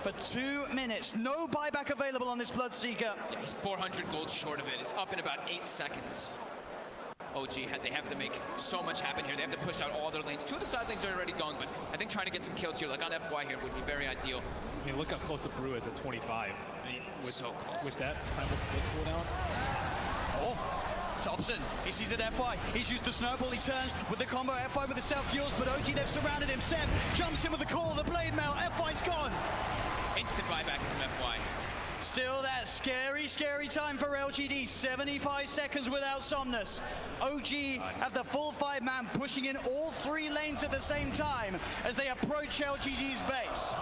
for 2 minutes. No buyback available on this Bloodseeker. Yeah, he's 400 gold short of it. It's up in about 8 seconds. OG, they have to make so much happen here. They have to push out all their lanes. 2 of the side lanes are already going, but I think trying to get some kills here, like on FY here, would be very ideal. I mean, look how close the Brew is at 25. So close. With that primal split cooldown. Oh, Thompson, he sees it FY. He's used the snowball, he turns with the combo FY with the self-fuels, but OG, they've surrounded him. Seb jumps in with the call, the blade mail, FY's gone. Instant buyback from FY. Still that scary, scary time for LGD. 75 seconds without Somnus. OG have the full 5-man pushing in all 3 lanes at the same time as they approach LGD's base.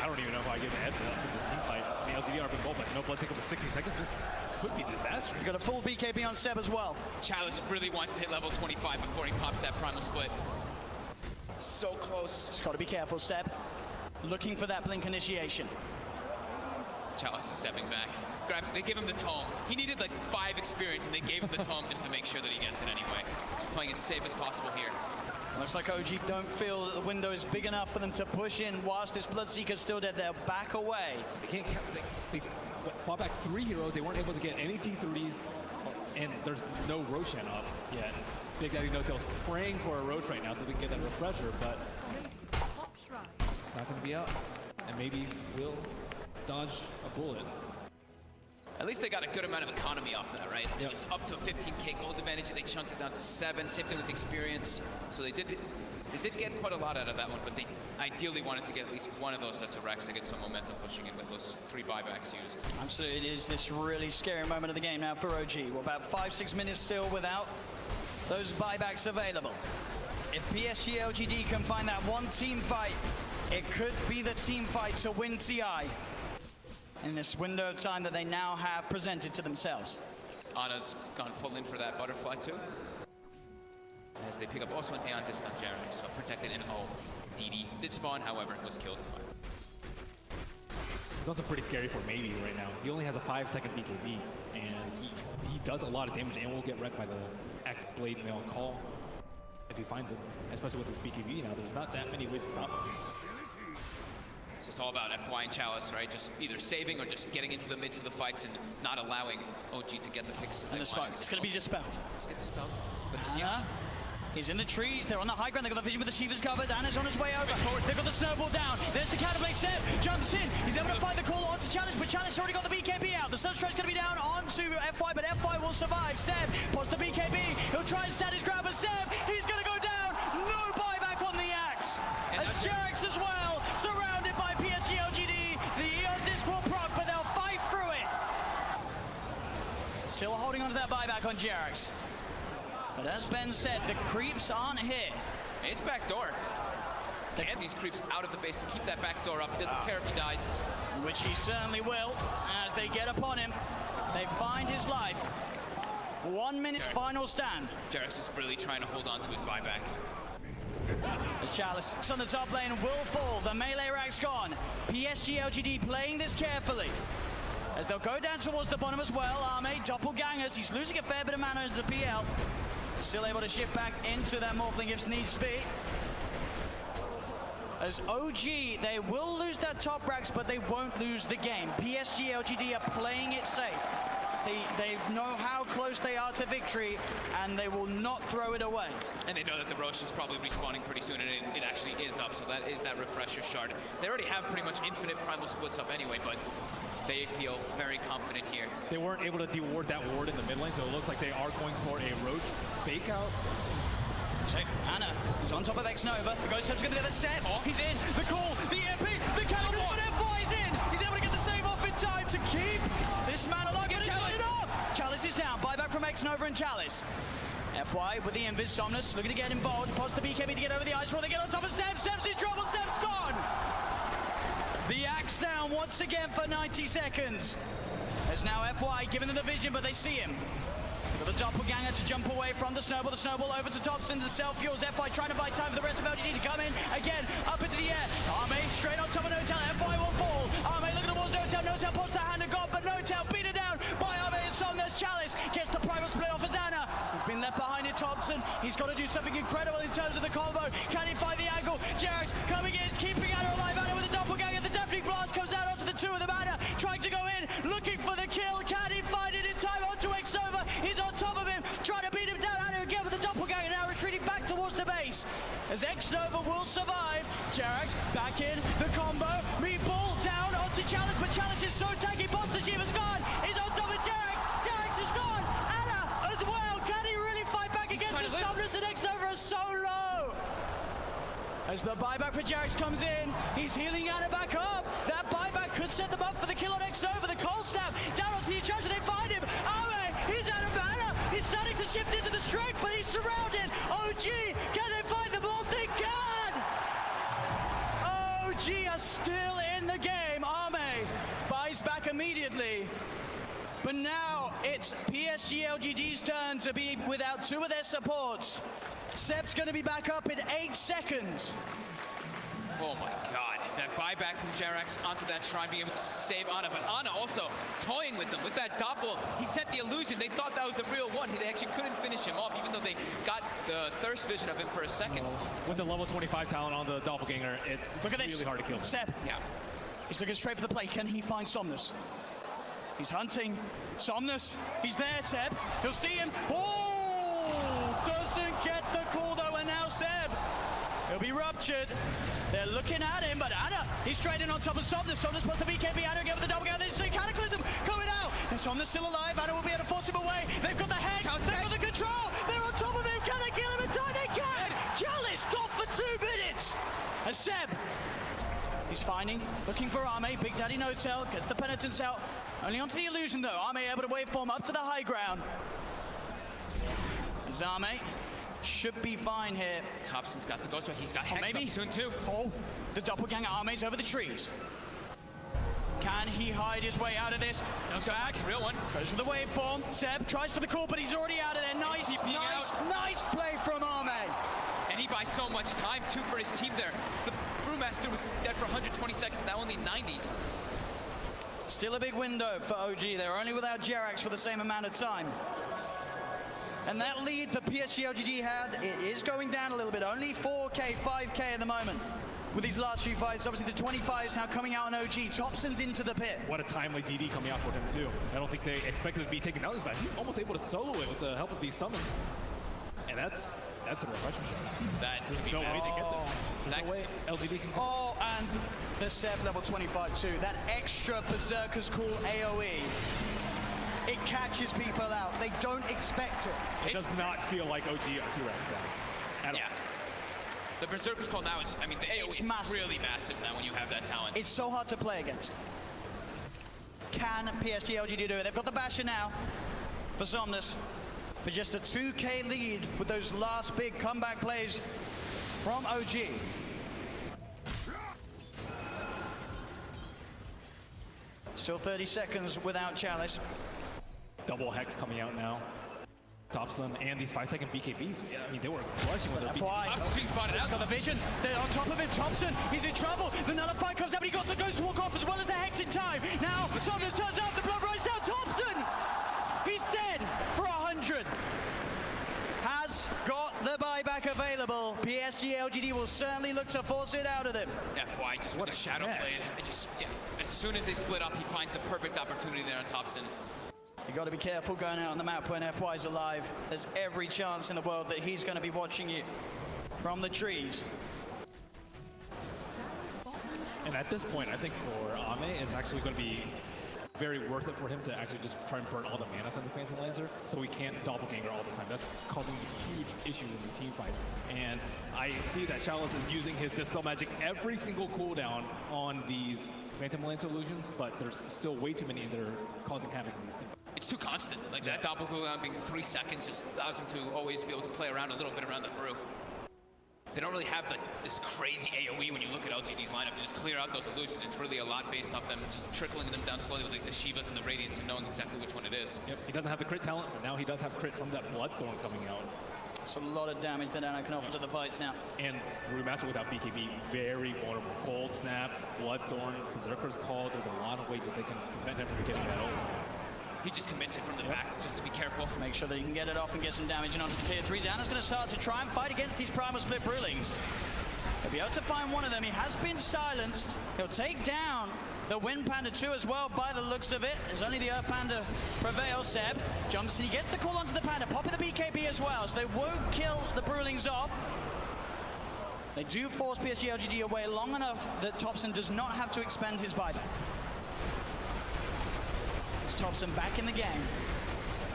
I don't even know if I give a head for that with this team fight. The LGD are goal, but no blood take up to 60 seconds. This could be disastrous. He's got a full BKB on Seb as well. Chalice really wants to hit level 25 before he pops that primal split. So close. Just got to be careful, Seb. Looking for that blink initiation. Chalice is stepping back. Grabs, they give him the tome. He needed like 5 experience and they gave him the tome just to make sure that he gets it anyway. Just playing as safe as possible here. Looks like OG don't feel that the window is big enough for them to push in whilst this Bloodseeker's still dead. They'll back away. They can't count. They bought back 3 heroes. They weren't able to get any T3s, and there's no Roshan up yet. Big Daddy No-Tail's praying for a Roche right now so they can get that refresher, but it's not going to be out. And maybe we'll dodge a bullet. At least they got a good amount of economy off that, right? Yep. It was up to a 15k gold advantage, and they chunked it down to 7. Same thing with experience. So they did get quite a lot out of that one, but they ideally wanted to get at least one of those sets of racks to get some momentum pushing in with those 3 buybacks used. Absolutely, it is this really scary moment of the game now for OG. We're about 5-6 minutes still without those buybacks available. If PSG LGD can find that one team fight, it could be the team fight to win TI in this window of time that they now have presented to themselves. Ana's gone full in for that butterfly too. As they pick up also an Aeon disc on Jeremy, so protected in O. DD did spawn, however, was killed in 5. It's also pretty scary for Maybe right now. He only has a 5-second BKB, and he does a lot of damage and will get wrecked by the X Blade Mail call if he finds it, especially with his BKB now. There's not that many ways to stop him. It's just all about FY and Chalice, right? Just either saving or just getting into the midst of the fights and not allowing OG to get the picks. And the smoke. It's going to be dispelled. Let's get dispelled. But he's in the trees. They're on the high ground. They've got the vision with the Shiva's covered. Anna's on his way over. They've got the snowball down. There's the counterplay. Seb jumps in. He's able to find the call onto Chalice, but Chalice already got the BKB out. The Sunstride's going to be down onto FY, but FY will survive. Seb pots the BKB. He'll try and stand his grab, but Seb, he's going to go down. No buyback on the axe. As Jerax as well, surrounded by PSG LGD. The Eon disc will proc, but they'll fight through it. Still holding on to that buyback on Jerax. But as Ben said, the creeps aren't here. It's backdoor. They have these creeps out of the base to keep that back door up. He doesn't care if he dies. Which he certainly will, as they get upon him. They find his life. 1 minute's final stand. Jerax is really trying to hold on to his buyback. As Chalice on the top lane will fall. The melee rack's gone. PSG LGD playing this carefully. As they'll go down towards the bottom as well. Arme, doppelgangers. He's losing a fair bit of mana into the PL. Still able to shift back into their Morphling if needs be. As OG, they will lose their top racks, but they won't lose the game. PSG LGD are playing it safe. They know how close they are to victory, and they will not throw it away. And they know that the Roche is probably respawning pretty soon, and it actually is up, so that is that refresher shard. They already have pretty much infinite primal splits up anyway, but they feel very confident here. They weren't able to de-ward that ward in the mid lane, so it looks like they are going for a Roche fake out. Check. Anna is on top of X-Nova. The Ghost Step's going to get the set. Oh. He's in. The call, the MP, the cannon, but FY's in. He's able to get the save off in time to keep this man alive. Get it off. Chalice is down. Buyback from X-Nova and Chalice. FY with the Invis. Somnus looking to get involved. Pods the BKB to get over the ice wall. They get on top of Seb. Seb's in trouble. Seb's gone. The axe down once again for 90 seconds. As now FY giving them the vision, but they see him. They've got the doppelganger to jump away from the snowball. The snowball over to Thompson. The self-fuels. FY trying to buy time for the rest of LGD to come in. Again, up into the air. Arme straight on top of No-Tail. FY will fall. Arme looking towards No-Tail. No-Tail pops the hand of God, but No-Tail beat it down by Arme and Somnus. Chalice gets the primal split off as Anna. He's been left behind in Thompson. He's got to do something incredible in terms of the combo. Can he find the angle? Jerax coming as X-Nova will survive. Jerax back in, the combo, meatball down onto Chalice, but Chalice is so tanky, Bob the Shiva's gone, he's on top of Jerax, Jerax is gone, Anna as well, can he really fight back against the Summoners, and X-Nova is so low? As the buyback for Jerax comes in, he's healing Anna back up, that buyback could set them up for the kill on X-Nova, the cold snap, down onto the attraction, they find him, he's out of mana, he's starting to shift into the strength, but he's surrounded, OG, can they find them off? They can! OG are still in the game, Arme buys back immediately, but now it's PSG LGD's turn to be without two of their supports. Seb's going to be back up in 8 seconds. Oh my god, that buyback from Jerax onto that shrine, being able to save Ana, but Ana also toying with them with that doppel. He sent the illusion, they thought that was the real one. They actually couldn't finish him off, even though they got the thirst vision of him for a second. With the level 25 talent on the doppelganger, it's really hard to kill. Seb, yeah, he's looking straight for the play. Can he find Somnus? He's hunting. Somnus, he's there, Seb. He'll see him. Oh, doesn't get the call though, and now Seb. He'll be ruptured. They're looking at him, but Anna, he's straight in on top of Somnus. Somnus puts the BKB, Anna again with the double gather. They see Cataclysm coming out. And Somnus still alive. Anna will be able to force him away. They've got the hex, they've got the control. They're on top of him. Can they kill him in time? They can. Chalice got for 2 minutes. And Seb, he's finding, looking for Arme. Big Daddy No-Tail gets the penitence out. Only onto the illusion though. Arme able to waveform up to the high ground. As Arme should be fine here. Thompson's got the ghost, he's got hex up soon too. Oh, the doppelganger Arme's over the trees. Can he hide his way out of this? No, back. Real one. Goes for the waveform. Seb tries for the call, but he's already out of there. Nice play from Arme. And he buys so much time too for his team there. The Brewmaster was dead for 120 seconds, now only 90. Still a big window for OG. They're only without Jerax for the same amount of time. And that lead the PSG LGD had, it is going down a little bit. Only 4K, 5K at the moment with these last few fights. Obviously the 25 is now coming out on OG. Thompson's into the pit. What a timely DD coming out for him too. I don't think they expected to be taken out this fast. He's almost able to solo it with the help of these summons. And that's a refreshing shot. There's no way to get this. There's no way LGD can. Oh, and the Seb level 25 too. That extra Berserker's Call AoE. It catches people out. They don't expect it. It does not feel like OG T-Rex now. Yeah. The Berserker's Call now is, I mean, the AoE is really massive now when you have that talent. It's so hard to play against. Can PSG LGD do it? They've got the Basher now for Somnus. For just a 2K lead with those last big comeback plays from OG. Still 30 seconds without Chalice. Double hex coming out now. Thompson and these 5-second BKBs. Yeah, I mean, they were crushing with their BKBs. He's spotted out. Got the vision. They're on top of him. Thompson, he's in trouble. The Nullify comes out, but he got the Ghost Walk off as well as the hex in time. Now, Somnus turns out, the blood runs down. Thompson! He's dead for 100. Has got the buyback available. PSG LGD will certainly look to force it out of them. FY, just what a shadow blade. As soon as they split up, he finds the perfect opportunity there on Thompson. You got to be careful going out on the map when FY's alive. There's every chance in the world that he's going to be watching you from the trees. And at this point, I think for Ame, it's actually going to be very worth it for him to actually just try and burn all the mana from the Phantom Lancer so he can't doppelganger all the time. That's causing a huge issue in the team fights. And I see that Chalice is using his Dispel Magic every single cooldown on these Phantom Lancer illusions, but there's still way too many that are causing havoc in these team fights. It's too constant. Like that doppel cooldown being 3 seconds just allows him to always be able to play around a little bit around the brew. They don't really have this crazy AoE when you look at LGD's lineup to just clear out those illusions. It's really a lot based off them just trickling them down slowly with like the Shivas and the Radiants and knowing exactly which one it is. Yep, he doesn't have the crit talent, but now he does have crit from that Bloodthorn coming out. It's a lot of damage that Anna can offer to the fights now. And Brewmaster without BKB, very vulnerable. Cold Snap, Bloodthorn, Berserker's Call. There's a lot of ways that they can prevent him from getting that ult. He just commits it from the back, just to be careful. Make sure that he can get it off and get some damage in onto the tier 3s. Anna's going to start to try and fight against these Primal Split Brewlings. He'll be able to find one of them. He has been silenced. He'll take down the Wind Panda 2 as well by the looks of it. There's only the Earth Panda prevails. Seb jumps and he gets the call onto the Panda, popping the BKB as well, so they won't kill the Brewlings off. They do force PSG LGD away long enough that Thompson does not have to expend his buyback. It's Thompson back in the game.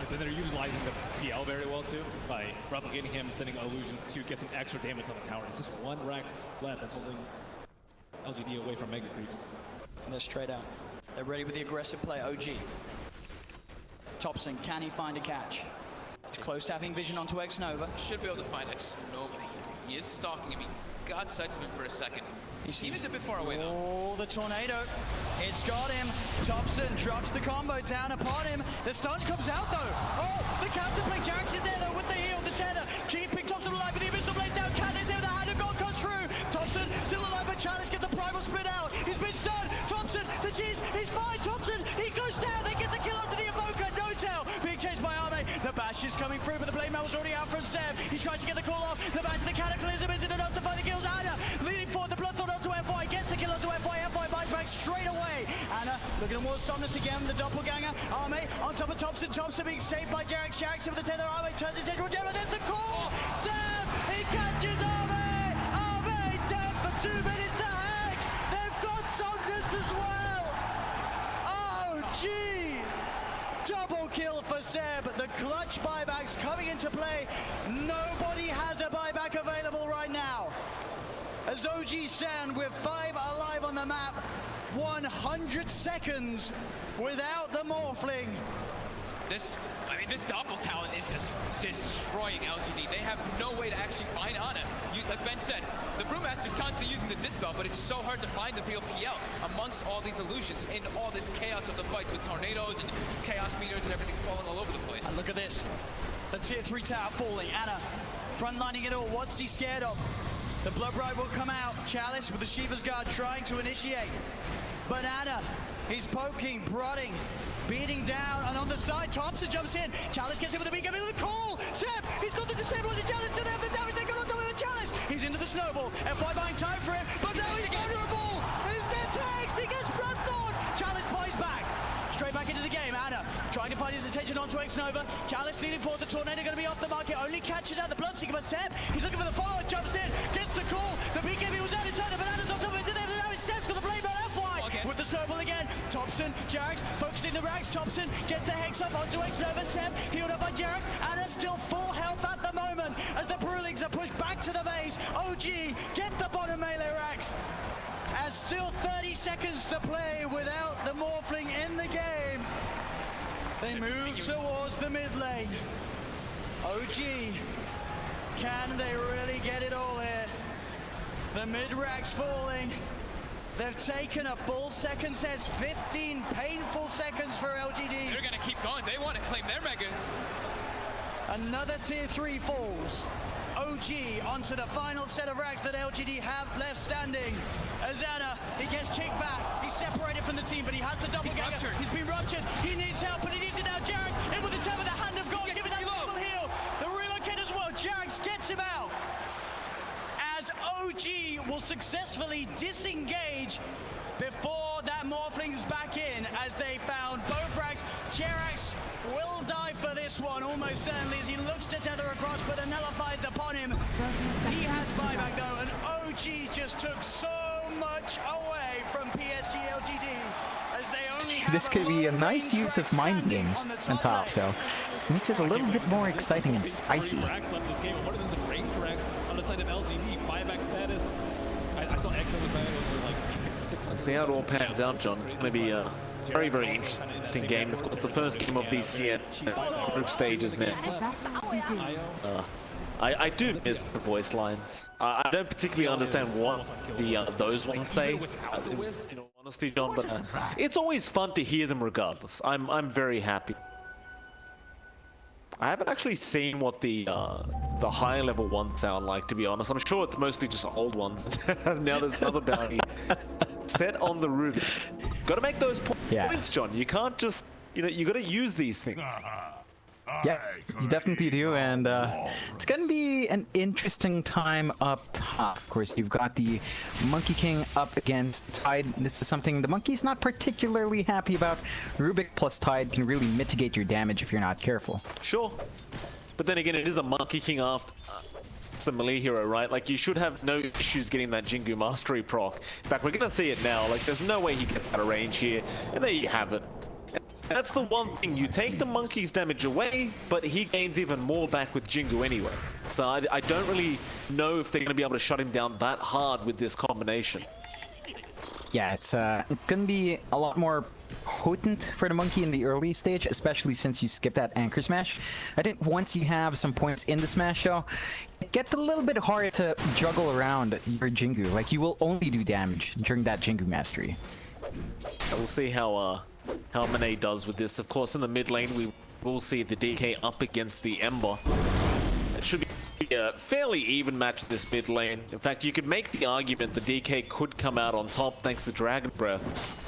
And then they're utilizing the PL very well too, by replicating him, sending illusions to get some extra damage on the tower. It's just one Rax left that's holding LGD away from Mega Creeps. And they're straight out. They're ready with the aggressive play, OG. Thompson, can he find a catch? He's close to having vision onto X-Nova. Should be able to find X-Nova. He is stalking him. He got sights of him for a second. He was a bit far away though. Oh, the tornado. It's got him. Thompson drops the combo down upon him. The stun comes out though. Oh, the counterplay. Jax is there though with the heal, the tether. Keeping Thompson alive with the Abyssal Blade down. Candace here with the hand of God comes through. Thompson still alive, but Chalice gets the primal split out. He's been stunned. Thompson, the cheese, he's fine. Thompson, he goes down. They get the kill onto the Evoker. No tail. Being chased by Arme. The bash is coming through, but the blade mail was already out from Seb. He tries to get the call off. The bash of the Cataclysm isn't enough to find the kills. Anna leading forward. The Bloodthorn onto FY. Gets the kill onto FY. FY buys back straight away. Anna looking more Somnus again. The doppelganger. Arme on top of Thompson. Thompson being saved by Jax. Jax with the tether. Arme turns into General General. There's the call. Seb, he catches Arme. Arme dead for 2 minutes. The Hex. They've got Somnus as well. Oh, gee. Double kill for Seb. The clutch buybacks coming into play. Nobody has a buyback available right now. As OG stand with 5 alive on the map, 100 seconds without the Morphling. This Doppel talent is just destroying LGD. They have no way to actually find Ana. Like Ben said, the Brewmaster's constantly using the Dispel, but it's so hard to find the real PL amongst all these illusions in all this chaos of the fights with tornadoes and chaos meters and everything falling all over the place. And look at this. The tier 3 tower falling. Ana frontlining it all. What's he scared of? The Blood Bride will come out. Chalice with the Shiva's Guard trying to initiate. But Ana, he's poking, prodding, beating down, and on the side, Thompson jumps in. Chalice gets in with the big the call. Seb, he's got the disable on the Chalice. Do they have the damage? They got on top of the Chalice. He's into the snowball. FY buying time for him, but now he's vulnerable. He's gets hexed. He gets Bloodthorn. Chalice buys back. Straight back into the game. Anna trying to find his attention onto X-Nova. Chalice leading forward. The Tornado going to be off the market. Only catches out the Bloodseeker, but Seb, he's looking for the follow. Jumps in, gets the call. The BKB was out in time. The Bananas on top of it. Did they have the damage? Seb's got the blade man. FY with the snowball again. Thompson, Jax focusing the racks. Thompson gets the hex up onto X-Nova. Seb healed up by Jax. Anna still full health at the moment as the Brewlings are pushed back to the base. OG get the bottom melee racks. As still 30 seconds to play without the Morphling in the game. They move towards the mid lane. OG, can they really get it all here? The mid rack's falling. They've taken a full second sets, 15 painful seconds for LGD. They're gonna keep going. They want to claim their megas. Another tier 3 falls. OG onto the final set of racks that LGD have left standing. Azana, he gets kicked back. He's separated from the team, but he has the double ganger. He's been ruptured. He needs help, but he needs it now. Jared in with the tap of the hand of God. Give it that double heal. The relocate as well. Jared gets him out. As OG will successfully disengage before that Morphling's back in, as they found both racks. Jerax will die for this one, almost certainly, as he looks to tether across, but the nullifies upon him. He has buyback though, and OG just took so much away from PSG LGD, as they only have This could be a nice use of mind games on top, so makes it a little bit more exciting and spicy. Racks left this game, and one of them is a range racks on the side of LGD. Buyback status. I saw X was buying over like 600. See how it all pans out, John. It's going to be a very, very interesting game. Of course, the first game of these group stages now. I do miss the voice lines. I don't particularly understand what those ones say, in all honesty, John, but it's always fun to hear them regardless. I'm very happy. I haven't actually seen what the higher level ones sound like, to be honest. I'm sure it's mostly just old ones. Now there's another bounty set on the roof. Got to make those points, John. You can't just, you got to use these things. Yeah, you definitely do, and it's going to be an interesting time up top. Of course, you've got the Monkey King up against Tide. This is something the Monkey's not particularly happy about. Rubik plus Tide can really mitigate your damage if you're not careful. Sure. But then again, it is a Monkey King after the melee hero, right? Like, you should have no issues getting that Jingu Mastery proc. In fact, we're gonna see it now. Like, there's no way he gets out of range here. And there you have it. That's the one thing. You take the monkey's damage away, but he gains even more back with Jingu anyway. So I don't really know if they're going to be able to shut him down that hard with this combination. Yeah, it's going to be a lot more potent for the monkey in the early stage, especially since you skip that anchor smash. I think once you have some points in the smash though, it gets a little bit hard to juggle around your Jingu. Like, you will only do damage during that Jingu mastery. We'll see how Mane does with this. Of course, in the mid lane, we will see the DK up against the Ember. It should be a fairly even match this mid lane. In fact, you could make the argument the DK could come out on top thanks to Dragon Breath.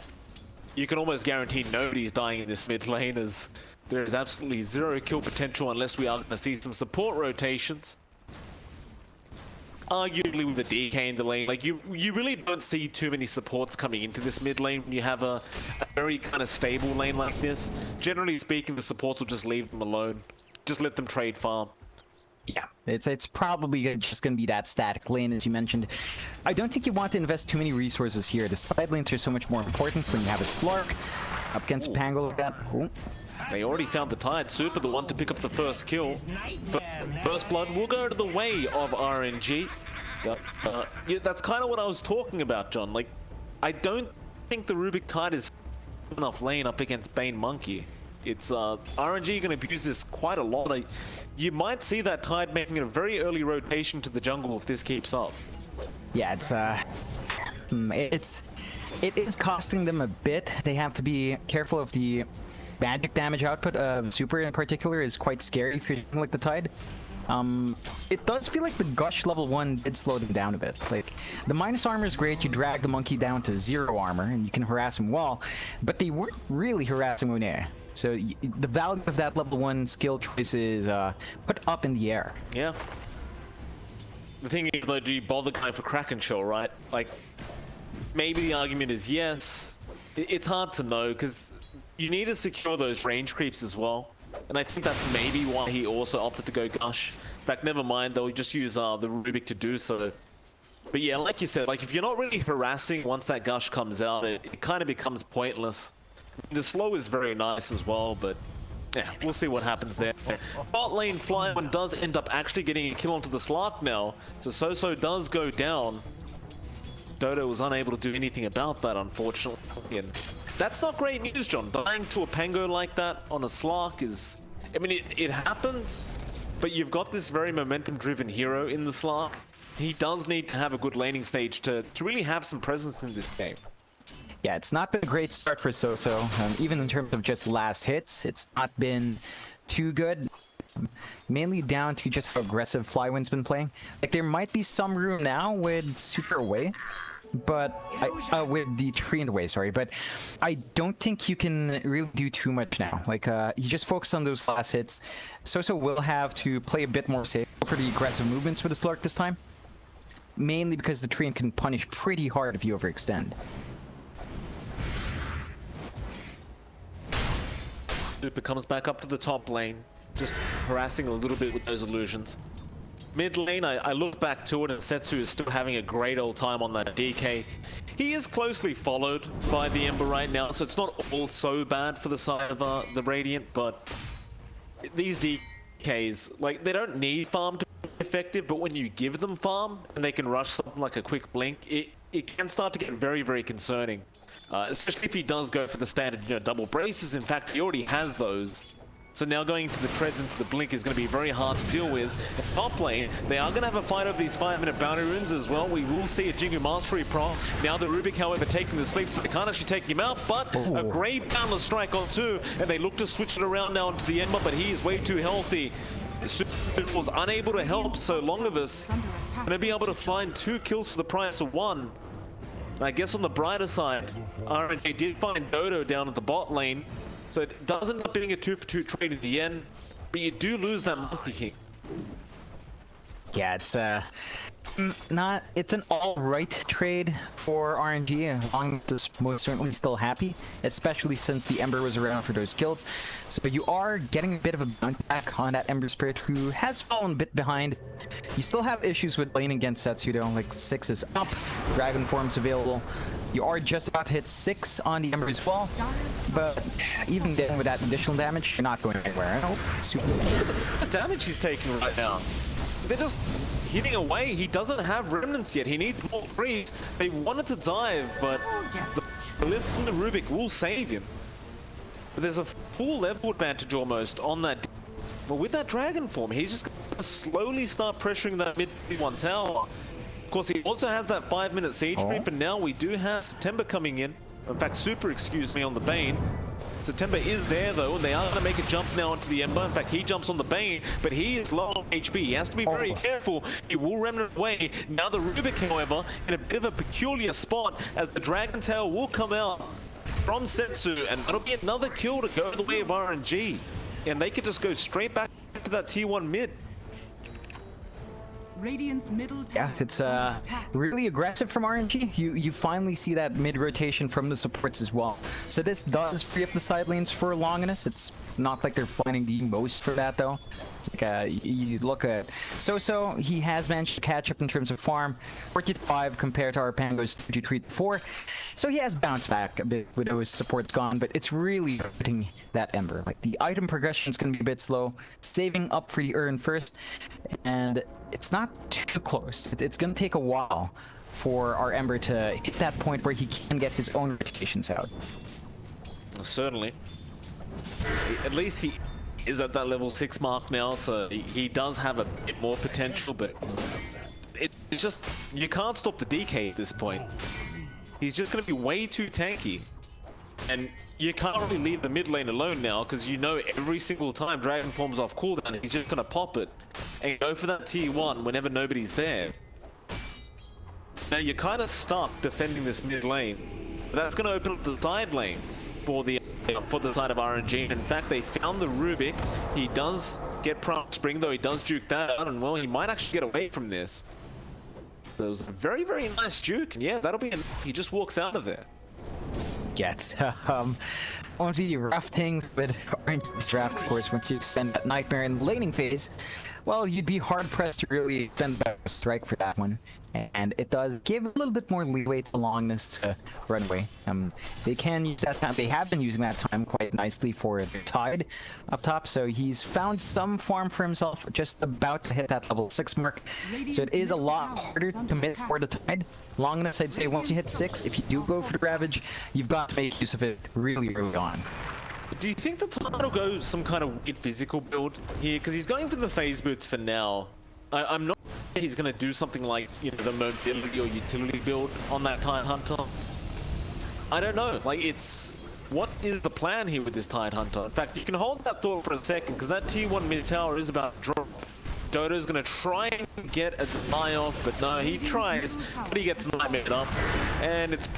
You can almost guarantee nobody's dying in this mid lane, as there is absolutely zero kill potential unless we are going to see some support rotations. Arguably with the DK in the lane, like you really don't see too many supports coming into this mid lane when you have a very kind of stable lane like this. Generally speaking, the supports will just leave them alone. Just let them trade farm. Yeah, it's probably just going to be that static lane, as you mentioned. I don't think you want to invest too many resources here. The side lanes are so much more important when you have a Slark up against a Pango like that. Ooh. They already found the Tide. Super the one to pick up the first kill. First blood will go to the way of RNG. Yeah, that's kind of what I was talking about, John. Like, I don't think the Rubik Tide is enough lane up against Bane Monkey. It's RNG going to abuse this quite a lot. Like, you might see that Tide making a very early rotation to the jungle if this keeps up. Yeah, it is costing them a bit. They have to be careful of the magic damage output. Super in particular is quite scary if you're like the Tide. It does feel like the Gush level 1 did slow them down a bit. Like, the minus armor is great. You drag the monkey down to 0 armor and you can harass him well, but they weren't really harassing Monet. So the value of that level 1 skill choice is put up in the air. Yeah. The thing is, though, do you bother going for Kraken Shell, right? Like, maybe the argument is yes. It's hard to know, because you need to secure those range creeps as well. And I think that's maybe why he also opted to go Gush. In fact, never mind, they'll just use the Rubik to do so. But yeah, like you said, like, if you're not really harassing once that Gush comes out, it kind of becomes pointless. The slow is very nice as well, but yeah, we'll see what happens there. Bot lane Flyone does end up actually getting a kill onto the Slark now, so Soso does go down. Dodo was unable to do anything about that, unfortunately. And that's not great news, John. Dying to a Pango like that on a Slark is... I mean, it happens, but you've got this very momentum-driven hero in the Slark. He does need to have a good laning stage to really have some presence in this game. Yeah, it's not been a great start for Soso. Even in terms of just last hits, it's not been too good. Mainly down to just how aggressive Flywind's been playing. Like, there might be some room now with Super away, but with the tree in the way, sorry. But I don't think you can really do too much now. Like, you just focus on those last hits. Soso will have to play a bit more safe for the aggressive movements with the Slark this time. Mainly because the tree can punish pretty hard if you overextend. Super comes back up to the top lane, just harassing a little bit with those illusions. Mid lane, I look back to it and Setsu is still having a great old time on that DK. He is closely followed by the Ember right now, so it's not all so bad for the side of the Radiant, but these DKs, like, they don't need farm to be effective, but when you give them farm and they can rush something like a quick blink, it can start to get very, very concerning. Especially if he does go for the standard, double braces. In fact, he already has those. So now going to the treads into the blink is going to be very hard to deal with. Top lane, they are going to have a fight over these 5-minute bounty runes as well. We will see a Jingu Mastery proc. Now the Rubik, however, taking the sleep, so they can't actually take him out, but a great boundless strike on 2, and they look to switch it around now into the Ember, but he is way too healthy. Super was unable to help, so Longinus going to be able to find 2 kills for the price of 1. I guess on the brighter side, RNG did find Dodo down at the bot lane, so it does end up being a 2-for-2 trade in the end, but you do lose that Monkey King. Yeah, it's Not, it's an all-right trade for RNG. Longinus is most certainly still happy, especially since the Ember was around for those kills. So you are getting a bit of a bounce back on that Ember Spirit, who has fallen a bit behind. You still have issues with laning against Setsu though, like 6 is up, Dragon Form's available. You are just about to hit 6 on the Ember as well, but even then with that additional damage, you're not going anywhere. Oh, super. The damage he's taking right now. They're just hitting away. He doesn't have remnants yet. He needs more freeze. They wanted to dive, but the lift from the Rubik will save him. But there's a full level advantage almost on that. But with that Dragon Form, he's just going to slowly start pressuring that mid-1 tower. Of course, he also has that 5-minute siege creep, but now we do have September coming in. In fact, Super, excuse me, on the Bane. September is there though, and they are going to make a jump now onto the Ember. In fact, he jumps on the Bane, but he is low on HP. He has to be very careful. He will remnant away. Now the Rubik, however, in a bit of a peculiar spot, as the Dragon Tail will come out from Setsu, and that'll be another kill to go the way of RNG. And they could just go straight back to that Tier 1 mid. Radiant's middle Yeah, it's really aggressive from RNG. You finally see that mid rotation from the supports as well. So this does free up the side lanes for Longinus. It's not like they're finding the most for that though. Like you look at So, he has managed to catch up in terms of farm, 45 compared to our Pango's 33-4. So he has bounced back a bit with those supports gone, but it's really hurting that Ember. Like the item progression is going to be a bit slow, saving up for the Urn first, and it's not too close. It's going to take a while for our Ember to hit that point where he can get his own rotations out. Certainly. At least he is at that level 6 mark now, so he does have a bit more potential, but it's just, you can't stop the DK at this point. He's just going to be way too tanky. And you can't really leave the mid lane alone now, because you know every single time Dragon Form's off cooldown, he's just going to pop it and go for that Tier 1 whenever nobody's there. So you're kind of stuck defending this mid lane. But that's going to open up the side lanes for the side of RNG. In fact, they found the Rubik. He does get Prime Spring, though he does juke that out, and well, he might actually get away from this. So it was a very, very nice juke, and yeah, that'll be enough. He just walks out of there. Get one of the rough things with RNG's draft, of course, once you extend that Nightmare in the laning phase, well, you'd be hard-pressed to really extend the strike for that one. And it does give a little bit more leeway to Longinus to run away. They can use that time. They have been using that time quite nicely for the Tide up top, so he's found some farm for himself, just about to hit that level 6 mark. So it is a lot harder to commit for the Tide. Longinus, I'd say, once you hit 6, if you do go for the Ravage, you've got to make use of it really early on. Do you think the Tide will go some kind of weird physical build here? Because he's going for the phase boots for now. I'm not sure he's going to do something like, you know, the mobility or utility build on that Tide Hunter. I don't know. Like, what is the plan here with this Tide Hunter? In fact, you can hold that thought for a second, because that Tier 1 mid tower is about to drop. Dodo's going to try and get a deny off, but no, he tries, but he gets nightmared up. And it's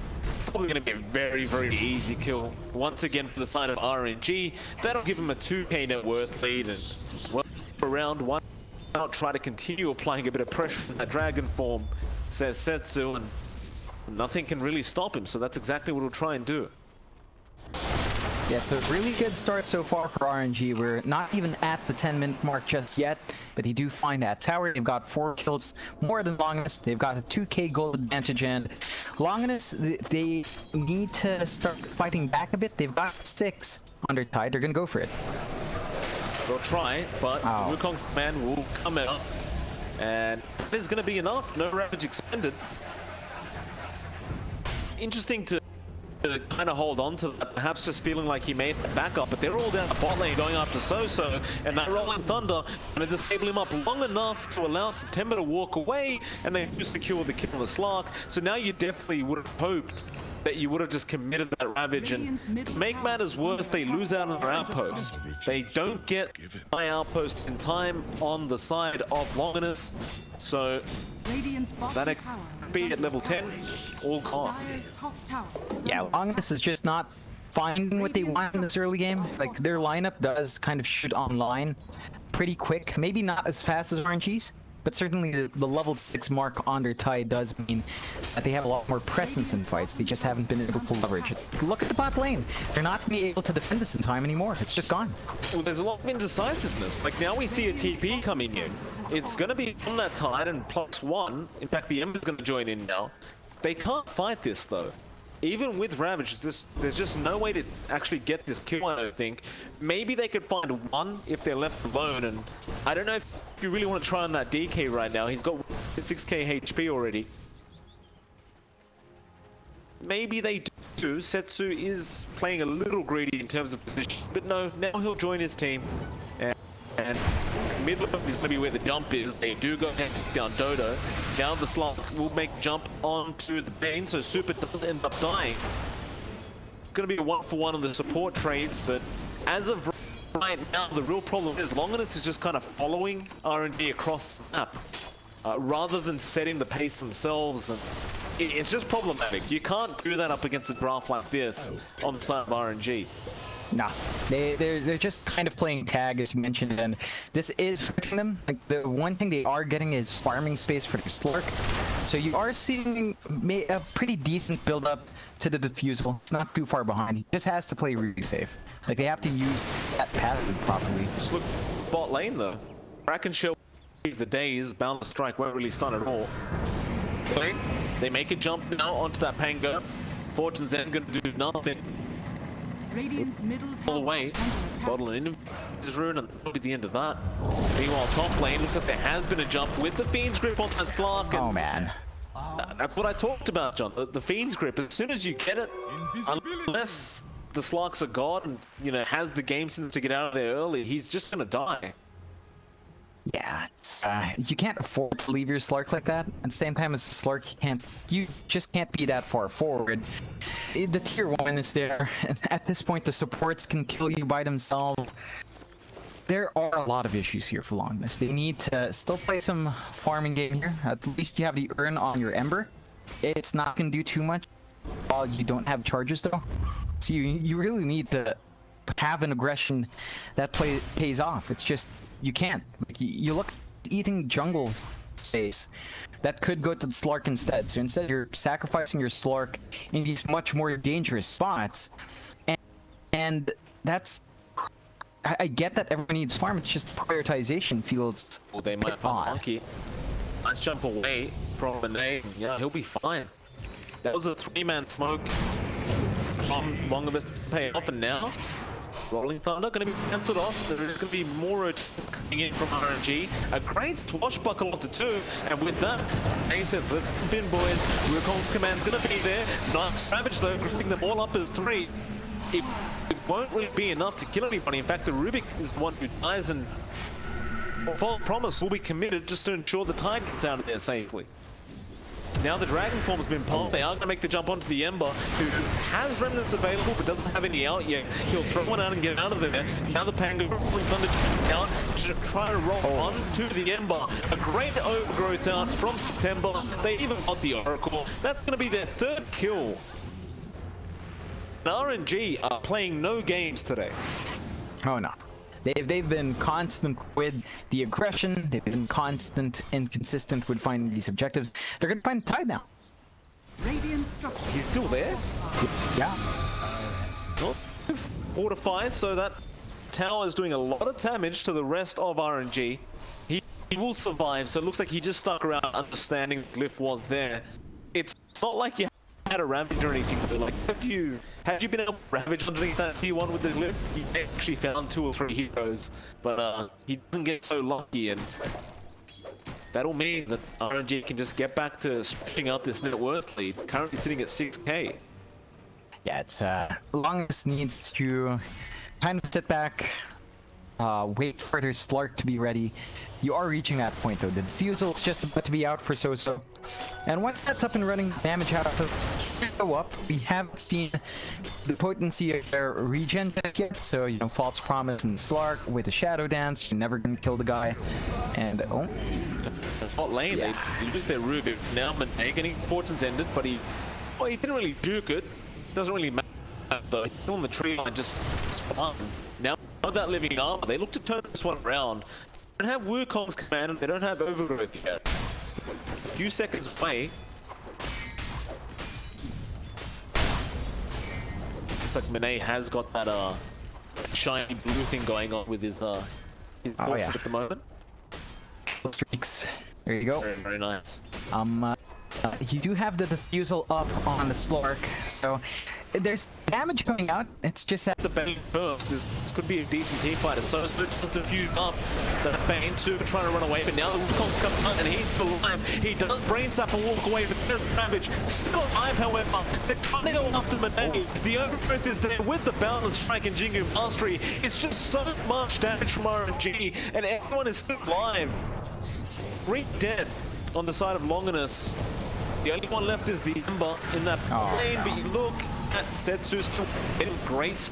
probably going to be a very, very easy kill. Once again, for the side of RNG, that'll give him a 2k net worth lead, and well, around one. I'll try to continue applying a bit of pressure on that Dragon Form, says Setsu, and nothing can really stop him, so that's exactly what we'll try and do. Yeah, it's a really good start so far for RNG. We're not even at the 10-minute mark just yet, but they do find that tower. They've got 4 kills more than Longinus. They've got a 2k gold advantage, and Longinus, they need to start fighting back a bit. They've got 6 under Tide. They're going to go for it. They'll try, but Wukong's command will come out, and this is going to be enough. No Ravage expended. Interesting to kind of hold on to that, perhaps just feeling like he made a backup, but they're all down the bot lane going after So, and that Rolling Thunder going to disable him up long enough to allow September to walk away, and they do secure the kill on the Slark. So now you definitely would have hoped that you would have just committed that Ravage, and to make matters worse, they lose out on their outpost. They don't get my outposts in time on the side of Longinus, so that XP at level 10, all gone. Yeah, Longinus is just not finding what they want in this early game. Like, their lineup does kind of shoot online pretty quick. Maybe not as fast as RNG's, but certainly the level 6 mark on their Tide does mean that they have a lot more presence in fights. They just haven't been able to leverage it. Look at the bot lane. They're not going to be able to defend this in time anymore. It's just gone. Well, there's a lot of indecisiveness. Like, now we see a TP coming in. It's going to be on that Tide and +1. In fact, the Ember's going to join in now. They can't fight this, though. Even with Ravage, there's just no way to actually get this kill, I don't think. Maybe they could find one if they're left alone, and I don't know if you really want to try on that DK right now. He's got 6k HP already. Maybe they do. Setsu is playing a little greedy in terms of position, but no, now he'll join his team. And middle is going to be where the jump is. They do go ahead and take down Dodo. Now the Slug will make jump onto the Bane, so Super does end up dying. It's going to be a 1-for-1 on the support trades, but as of right now, the real problem is Longinus is just kind of following RNG across the map, rather than setting the pace themselves. And it's just problematic. You can't do that up against a draft like this on the side of RNG. Nah, they're just kind of playing tag, as you mentioned, and this is hurting them. Like, the one thing they are getting is farming space for their Slurk. So you are seeing a pretty decent build-up to the defusal. It's not too far behind. He just has to play really safe. Like, they have to use that passive properly. Just look bot lane, though. Kraken Shell the days, Bound to Strike won't really stun at all. They make a jump now onto that Pango. Fortune's End gonna do nothing. Radiant's middle tower All the way, bottle and into his rune, and that'll be the end of that. Meanwhile, top lane looks like there has been a jump with the Fiend's Grip on that Slark. Oh man. That's what I talked about, John. The Fiend's Grip, as soon as you get it, unless the Slark's a god and, you know, has the game sense to get out of there early, he's just gonna die. Yeah, it's, you can't afford to leave your Slark like that. At the same time as the Slark, you just can't be that far forward. The tier 1 is there. At this point, the supports can kill you by themselves. There are a lot of issues here for Longinus. They need to still play some farming game here. At least you have the Urn on your Ember. It's not going to do too much while you don't have charges, though. So you really need to have an aggression that pays off. It's just, you can't. Like, you look at eating jungle space. That could go to the Slark instead. So instead, you're sacrificing your Slark in these much more dangerous spots. And that's... I get that everyone needs farm, it's just prioritization feels... Well, they might find Monkey. Let's jump away from the name. Yeah, he'll be fine. That was a 3-man smoke. Longinus paying off, and now Rolling Thunder going to be cancelled off. There's going to be more coming in from RNG. A great swashbuckle onto 2, and with that, he says, let's jump in, boys. Wukong's command's going to be there. Nice Savage, though, grouping them all up as 3. It won't really be enough to kill anybody. In fact, the Rubik is the one who dies, and False Promise will be committed just to ensure the Tide gets out of there safely. Now the Dragon Form's been pumped. They are going to make the jump onto the Ember, who has remnants available but doesn't have any out yet. He'll throw one out and get out of there. Now the Pango Rolling Thunder out to try to roll onto the Ember. A great overgrowth out from September. They even got the Oracle. That's going to be their 3rd kill. RNG are playing no games today. Oh no. They've been constant with the aggression. They've been constant and consistent with finding these objectives. They're gonna find the Tide now. Radiant structure. He's still there? Yeah. Not fortified, so that tower is doing a lot of damage to the rest of RNG. He will survive, so it looks like he just stuck around understanding the glyph was there. It's not like you had a Ravage or anything, but like, had you been able to Ravage underneath that T1 with the glyph, he actually found 2 or 3 heroes, but he doesn't get so lucky, and that'll mean that RNG can just get back to stretching out this net worth lead, currently sitting at 6k. Yeah, it's Longinus needs to kind of sit back, wait for their Slark to be ready. You are reaching that point though. The defusal is just about to be out for So-So. And once that's up and running, damage out can go up. We haven't seen the potency of their regen yet, so, you know, False Promise and Slark with a Shadow Dance, you're never gonna kill the guy. And, oh. Bot lane, Yeah. they lose their Rubik. Now getting Fortune's ended, but he didn't really juke it. Doesn't really matter though. He's on the tree line, just fun. Now with that living armor, they look to turn this one around. don't have Wukong's command, they don't have Overgrowth yet. Still a few seconds away. Looks like Monet has got that shiny blue thing going on with his portrait at the moment. Streaks. There you go. Very, very nice. You do have the defusal up on the Slark, so there's damage coming out. It's just that The Bane first. This could be a decent team fighter. So it's just a few up. The Bane too trying to run away, but now the Wukong's coming out and he's alive. He does brain sap and walk away, but there's the damage. Still alive, however. They're trying to go after Monet. The Overgrowth is there with the Boundless Strike and Jingu Mastery. It's just so much damage from RNG, and everyone is still alive. 3 dead on the side of Longinus. The only one left is the Ember in that plane, but you look at Setsu still getting great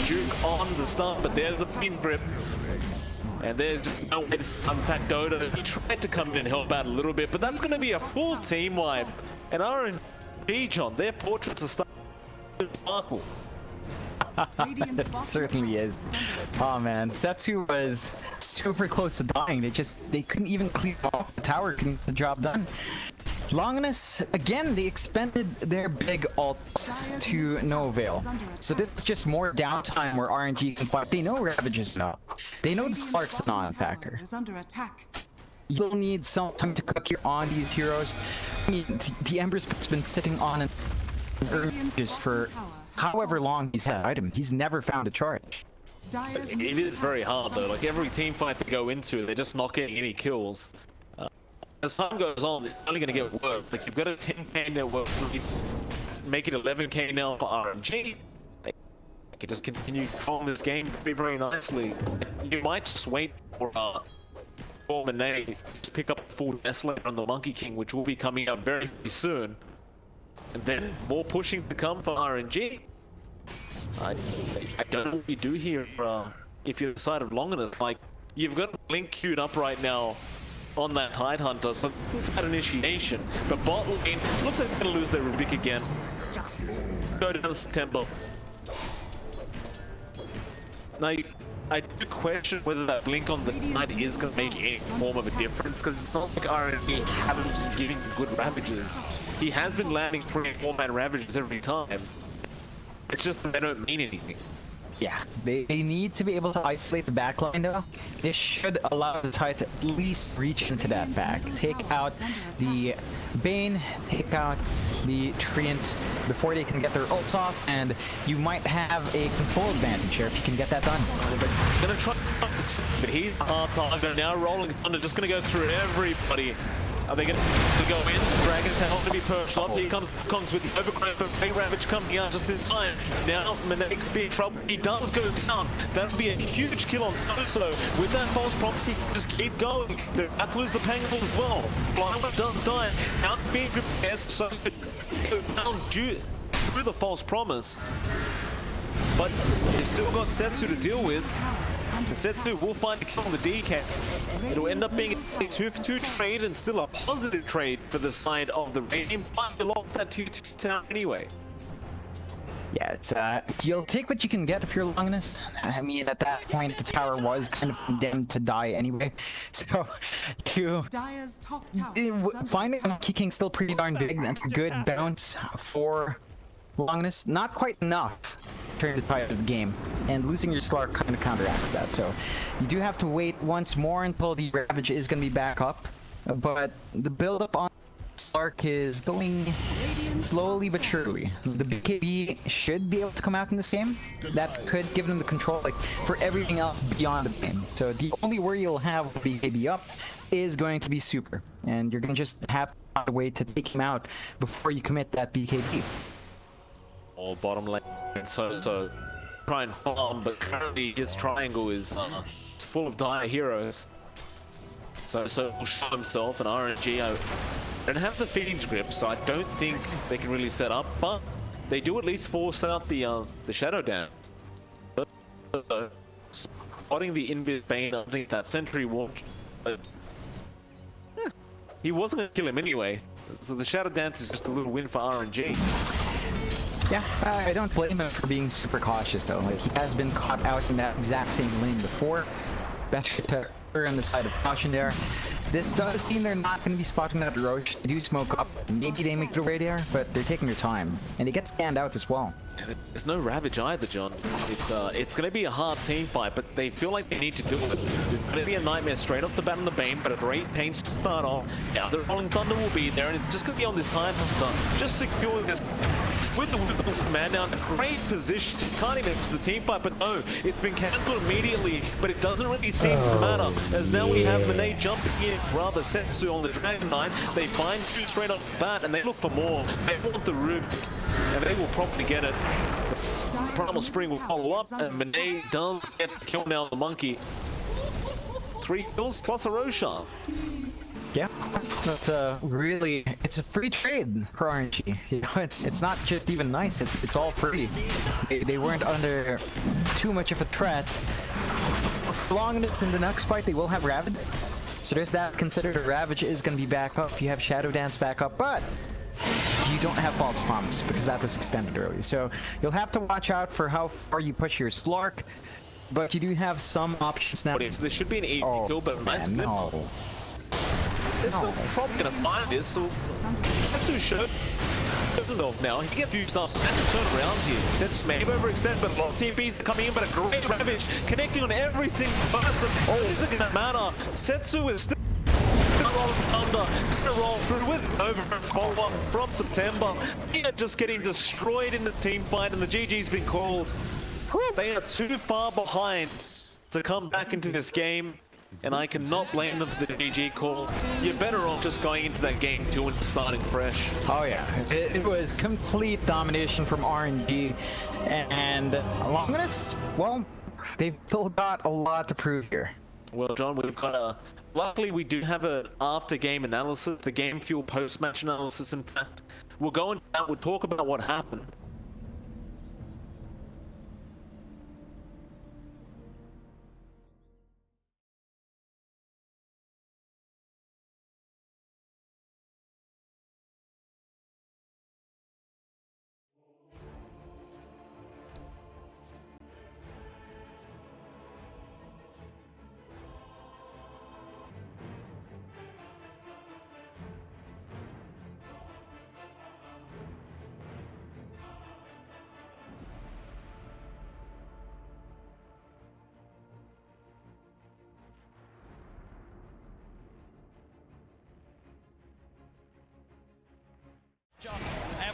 juke on the start, but there's a pin grip. And there's just no way to stun. In fact, Dodo, he tried to come in and help out a little bit, but that's going to be a full team wipe. And RNG, John, their portraits are starting to sparkle. it certainly is. Oh man, Setsu was super close to dying. They couldn't even clear off the tower, couldn't get the job done. Longinus, again, they expended their big ult to no avail. So this is just more downtime where RNG can fight. They know Ravage is up. They know the Slark's a non-factor. You'll need some time to cook here on these heroes. I mean, the Ember's been sitting on an just for however long he's had item. He's never found a charge. It is very hard though. Like every team fight they go into, they're just not getting any kills. As time goes on, it's only going to get worse. Like you've got a 10k network, make it 11k now for RNG. They can just continue controlling this game very, very nicely. You might just wait for Monet to just pick up the full Nestle on the Monkey King, which will be coming out very, very soon. And then more pushing to come for RNG. I don't know what you do here if you're the side of Longinus. Like, you've got Link queued up right now on that Tidehunter, so we've had initiation. But bot lane looks like they're going to lose their Rubik again. Go down to September. Now, I do question whether that blink on the side is going to make any form of a difference, because it's not like RNG haven't been giving good Ravages. He has been landing 3 and 4-man Ravages every time. It's just that they don't mean anything. Yeah, they need to be able to isolate the backline though. This should allow the Tide to at least reach into that back. Take out the Bane, take out the Treant before they can get their ults off, and you might have a control advantage here if you can get that done. Gonna try, but he's hard target now. Rolling Thunder just gonna go through everybody. Are they going to go in? Dragon's Tail to be perched up. Here comes Kongs with the Overgrowth, but Big Ravage coming out just in time. Now, Monet could be in trouble. He does go down. That'll be a huge kill on Soso. With that false promise, he can just keep going. They're about to lose the Pangle as well. Flying does die. Now, being prepared, so go down through the false promise. But they've still got Setsu to deal with. Setsu will find a kill on the DK. It'll end up being a 2-for-2 trade and still a positive trade for the side of the Radiant, but you lost that 2-2 town anyway. Yeah, it's you'll take what you can get if you're Longinus. I mean, at that point, the tower was kind of condemned to die anyway. So, you finding a Monkey King still pretty darn big. That's a good bounce for Longinus. Not quite enough to turn the tide of the game, and losing your Slark kind of counteracts that. So, you do have to wait once more until the Ravage is going to be back up. But the build-up on Slark is going slowly but surely. The BKB should be able to come out in this game. That could give them the control, like, for everything else beyond the game. So the only worry you'll have with BKB up is going to be super, and you're going to just have to find a way to take him out before you commit that BKB. Or bottom lane, so try and farm, but currently his triangle is full of dire heroes. So will show himself, and RNG don't have the Phoenix grip, so I don't think they can really set up, but they do at least force out the Shadow Dance. Spotting the Invis Bane underneath that Sentry Wall. He wasn't gonna kill him anyway, so the Shadow Dance is just a little win for RNG. Yeah, I don't blame him for being super cautious though. Like, he has been caught out in that exact same lane before. Better to err on the side of caution there. This does mean they're not going to be spotting that Roche. They do smoke up. Maybe they make the radar, but they're taking their time. And they get scanned out as well. There's no Ravage either, John. It's going to be a hard team fight, but they feel like they need to do it. It's going to be a nightmare straight off the bat on the Bane, but a great pains to start off. Now the Rolling Thunder will be there, and it's just going to be on this high Hunter. Just securing this with the command down. A great position. Can't even enter the team fight, but no, it's been cancelled immediately, but it doesn't really seem to matter, as now we have Monet jumping in, rather Setsu on the Dragon Knight. They find two straight off the bat, and they look for more. They want the room, and they will probably get it. The Primal Spring will follow up, and Monet does get the kill now on the Monkey. 3 kills plus a Roshan. Yeah, that's it's a free trade for RNG. You know, it's not just even nice, it's all free. They weren't under too much of a threat. For Longinus in the next fight, they will have Ravage. So there's that. Consider the Ravage is going to be back up. You have Shadow Dance back up, but you don't have False Bombs because that was expended early. So you'll have to watch out for how far you push your Slark, but you do have some options now. So this should be an easy kill, but nice. No. They're still probably going to find this, so Setsu showed himself now. He gets a few stuff, and to turn around here. Setsu may have overextended, but a lot of TPs are coming in, but a great Ravage connecting on every single person. Oh, is it going to matter? Setsu is still Thunder gonna roll through with over follow-up from September. They are just getting destroyed in the team fight, and the GG's been called. They are too far behind to come back into this game, and I cannot blame them for the GG call. You're better off just going into that game 2 and starting fresh. Oh yeah, it was complete domination from RNG, and Longinus, well, they've still got a lot to prove here. Well, John, we've got a... Luckily, we do have an after-game analysis, the Game Fuel post-match analysis, in fact. We'll go into that, we'll talk about what happened.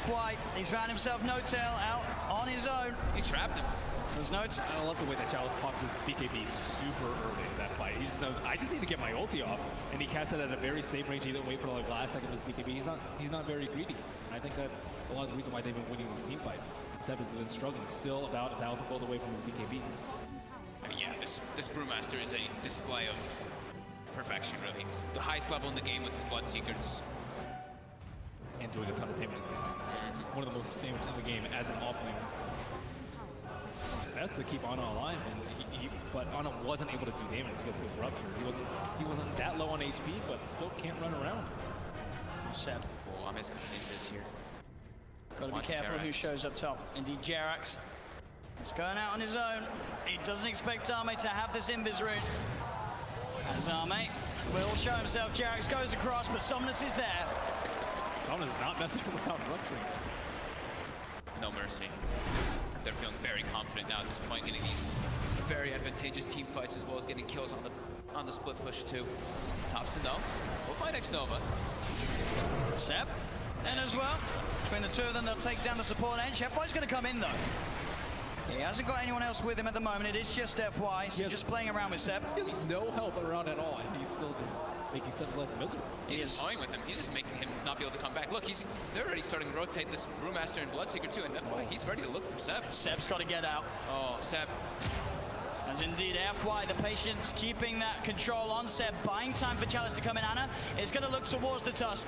FY, he's found himself no tail out on his own. He's trapped him. There's no I love the way that Chalice popped his BKB super early in that fight. He just knows, I just need to get my ulti off, and he cast it at a very safe range. He didn't wait for the last second of his BKB. He's not very greedy. And I think that's a lot of the reason why they've been winning these team fights. Seb has been struggling, still about 1,000 gold away from his BKB. Yeah, this Brewmaster is a display of perfection, really. It's the highest level in the game with his Bloodseekers. And doing a ton of damage. One of the most damage in the game as an offlaner. That's to keep Ana alive, and but Ana wasn't able to do damage because he was ruptured. He wasn't that low on HP, but still can't run around. Seb. Oh, I'm his ninjas here. Got to be careful who shows up top. Indeed, Jerax. He's going out on his own. He doesn't expect Arme to have this invis route. As Arme will show himself. Jerax goes across, but Somnus is there. Somnus is not messing without rupturing. No mercy. They're feeling very confident now at this point, getting these very advantageous team fights as well as getting kills on the split push too. Thompson though, will find X-Nova. Seb, and as well. Between the two of them, they'll take down the support edge. FY's going to come in though. He hasn't got anyone else with him at the moment. It is just FY, so just playing around with Seb. He has no help around at all, and he's still just making Seb's life miserable. He is toying with him. He's just making him not be able to come back. Look, they're already starting to rotate this Brewmaster and Bloodseeker too, and FY, he's ready to look for Seb. Seb's got to get out. Oh, Seb. As indeed, FY, the patience, keeping that control on Seb, buying time for Chalice to come in. Ana is going to look towards the Tusk.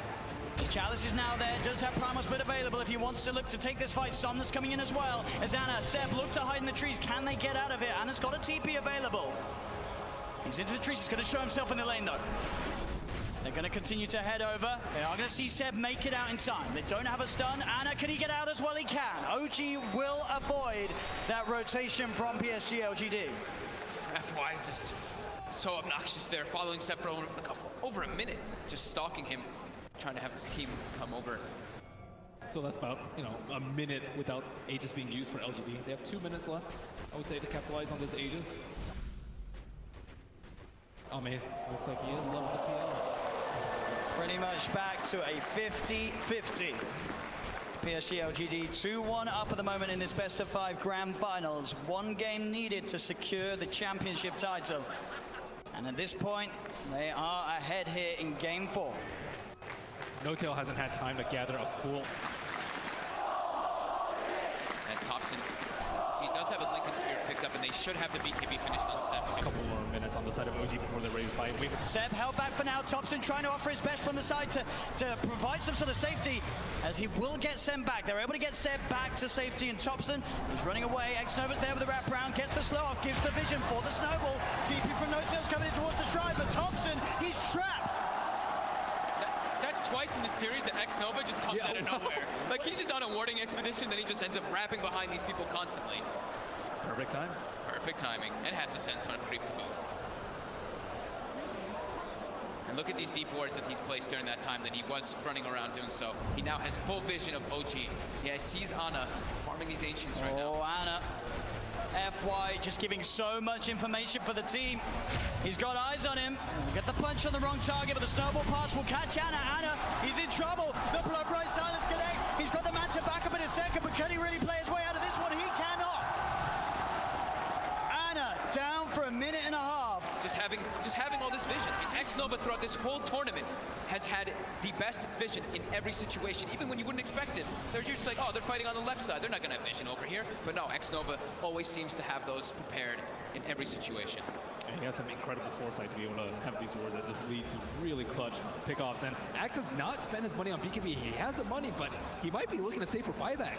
Chalice is now there, does have Primal Split available if he wants to look to take this fight. Somnus coming in as well. As Ana, Seb look to hide in the trees. Can they get out of it? Ana's got a TP available. He's into the trees, he's going to show himself in the lane though. They're going to continue to head over. They are going to see Seb make it out in time. They don't have a stun. Ana, can he get out as well? He can. OG will avoid that rotation from PSG LGD. FY is just so obnoxious there, following Seb for over a minute, just stalking him, trying to have his team come over. So that's about, you know, a minute without Aegis being used for LGD. They have 2 minutes left, I would say, to capitalize on this Aegis. Oh man, looks like he is level the PL. Pretty much back to a 50-50. PSG LGD 2-1 up at the moment in this best of 5 grand finals. 1 game needed to secure the championship title. And at this point, they are ahead here in game 4. No-Tail hasn't had time to gather a full... As Thompson, so he does have a Lincoln Sphere picked up, and they should have the BKB finished on Seb too. A couple more minutes on the side of OG before they're ready to fight. Seb held back for now. Thompson trying to offer his best from the side to provide some sort of safety, as he will get Seb back. They're able to get Seb back to safety, and Thompson, he's running away. X-Nova's there with the wraparound, gets the slow off, gives the vision for the snowball. TP from No-Tail's coming in towards the stride, but Thompson, he's trapped. That's twice in the series that X-Nova just comes out of nowhere. Like, he's just on a warding expedition, then he just ends up wrapping behind these people constantly. Perfect time. Perfect timing, and has the Senton creep to boot. And look at these deep wards that he's placed during that time that he was running around doing so. He now has full vision of OG. Yeah, he sees Ana farming these Ancients right now. Oh, Ana. FY just giving so much information for the team. He's got eyes on him. Get the punch on the wrong target, but the snowball pass will catch Ana. Ana, he's in trouble. The blood bright silence connects. He's got the man to back up in a second, but can he really play his way out of this one? He cannot. Ana down for a minute and a half. Just having all this vision. And X-Nova throughout this whole tournament has had the best vision in every situation, even when you wouldn't expect it. They're just like, oh, they're fighting on the left side. They're not going to have vision over here. But no, X-Nova always seems to have those prepared in every situation. And he has some incredible foresight to be able to have these wards that just lead to really clutch pickoffs. And Axe has not spent his money on BKB. He has the money, but he might be looking to save for buyback.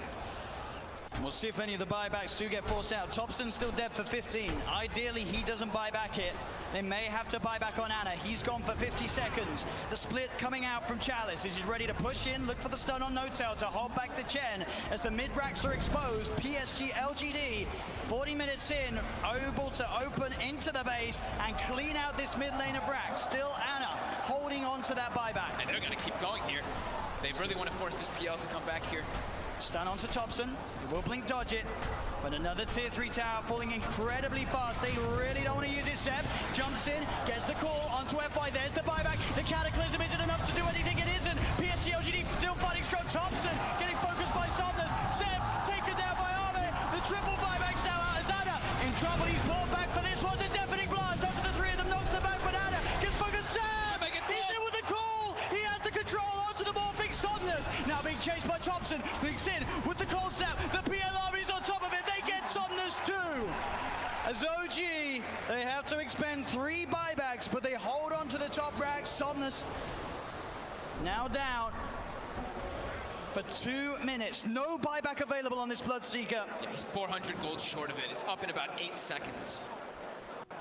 We'll see if any of the buybacks do get forced out. Thompson's still dead for 15. Ideally, he doesn't buy back it. They may have to buy back on Ana. He's gone for 50 seconds. The split coming out from Chalice. He's ready to push in, look for the stun on No-Tail to hold back the Chen as the mid-racks are exposed. PSG LGD, 40 minutes in, able to open into the base and clean out this mid lane of racks. Still Ana holding on to that buyback. And they're going to keep going here. They really want to force this PL to come back here. Stun onto Thompson. He will blink dodge it. But another tier 3 tower falling incredibly fast. They really don't want to use it. Seb jumps in, gets the call onto FY. There's the buyback. The Cataclysm isn't enough to do anything. It isn't. PSG LGD still fighting strong. Thompson getting focused by Somnus. Seb taken down by Army. The triple buyback's now out as Ana in trouble. He's pulled back for this one. The deafening blast onto the 3 of them. Knocks them back, but Ana gets focused. Seb! He's in with the call. He has the control onto the morphing Somnus. Now being chased by Thompson. Blinks in with the cold snap. The PL army's on top of it. They get Somnus too. As OG, they have to expend 3 buybacks, but they hold on to the top rack. Somnus now down for 2 minutes. No buyback available on this Bloodseeker. Yeah, he's 400 gold short of it. It's up in about 8 seconds.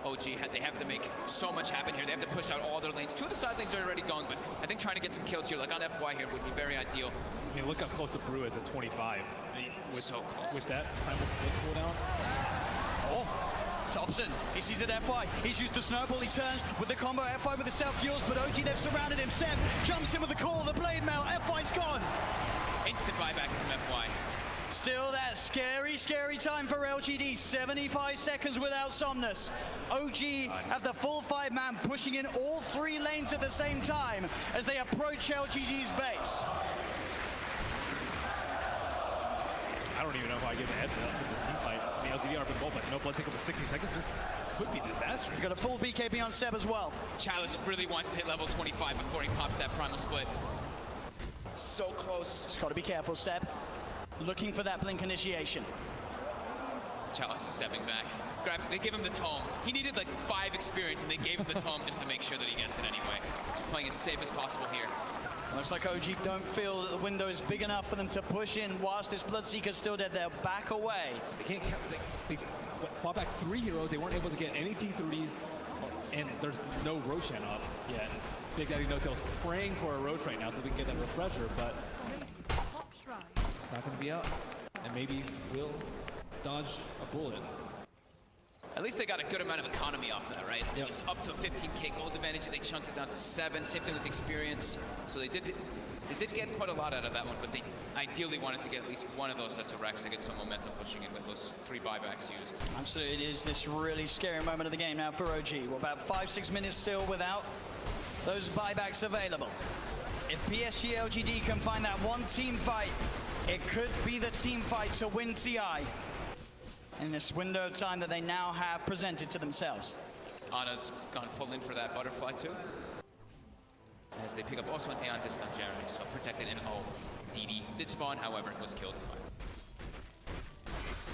OG, they have to make so much happen here. They have to push out all their lanes. 2 of the side lanes are already gone, but I think trying to get some kills here, like on FY here, would be very ideal. I mean, look how close to Brew is at 25. So close. With that primal split cooldown. Oh, Thompson, he sees it FY. He's used the snowball. He turns with the combo FY with the self-fuels, but OG, they've surrounded him. Seb jumps in with the call, the blade mail. FY's gone. Instant buyback from FY. Still that scary, scary time for LGD. 75 seconds without Somnus. OG have the full 5-man pushing in all 3 lanes at the same time as they approach LGD's base. I don't even know if I give a heads up in this team fight. The LGD are been gold, but no blood take over 60 seconds. This could be disastrous. He's got a full BKB on Seb as well. Chalice really wants to hit level 25 before he pops that primal split. So close. Just got to be careful, Seb. Looking for that blink initiation. Chalice is stepping back. They give him the tome. He needed like 5 experience, and they gave him the tome just to make sure that he gets it anyway. Just playing as safe as possible here. Looks like OG don't feel that the window is big enough for them to push in whilst this Bloodseeker's still dead. They'll back away. They can't count. They fought back 3 heroes. They weren't able to get any T3s, and there's no Roshan up yet. Big Daddy No-Tail's praying for a Rosh right now so they can get that refresher, but it's not going to be up. And maybe we'll dodge a bullet. At least they got a good amount of economy off that, right? It was up to a 15k gold advantage, and they chunked it down to 7. Same thing with experience. So they did get quite a lot out of that one, but they ideally wanted to get at least one of those sets of racks to get some momentum pushing in with those 3 buybacks used. Absolutely, it is this really scary moment of the game now for OG. We're about 5-6 minutes still without those buybacks available. If PSG LGD can find that one team fight, it could be the team fight to win TI in this window of time that they now have presented to themselves. Ana's gone full in for that butterfly too. As they pick up also an Aeon disc on Jeremy, so protected and DD did spawn, however, was killed.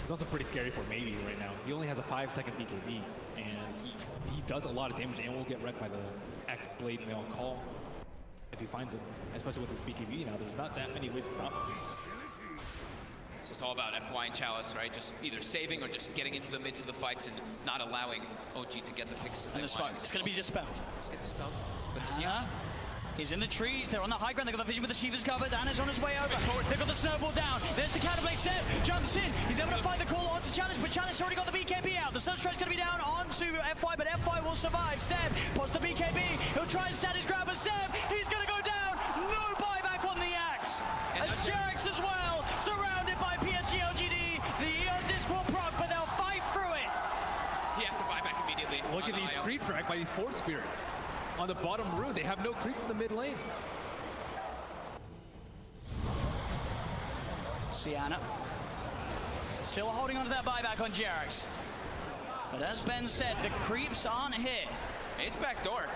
It's also pretty scary for Maybe right now. He only has a 5-second BKB, and he does a lot of damage and will get wrecked by the X-Blade Mail Call if he finds it, especially with his BKB now. There's not that many ways to stop him. It's just all about FY and Chalice, right? Just either saving or just getting into the midst of the fights and not allowing OG to get the picks. And the spark, it's going to be dispelled. Let's get dispelled. He's in the trees, they're on the high ground, they've got the vision with the Shiva's covered, Anna's on his way over, they've got the snowball down, there's the counterplay set, jumps in, he's able to find the call onto Challenge, but Challenge already got the BKB out, the Sunstride's going to be down onto FY, but FY will survive. Seb pots the BKB, he'll try and stand his ground, but Seb, he's going to go down, no buyback on the axe, as Jerax as well, surrounded by PSG LGD, the Eon disc will proc, but they'll fight through it. He has to buy back immediately. Look at these creep track by these Force Spirits. On the bottom route, they have no creeps in the mid lane. Sienna still holding on to that buyback on Jerax. But as Ben said, the creeps aren't here. It's backdoor.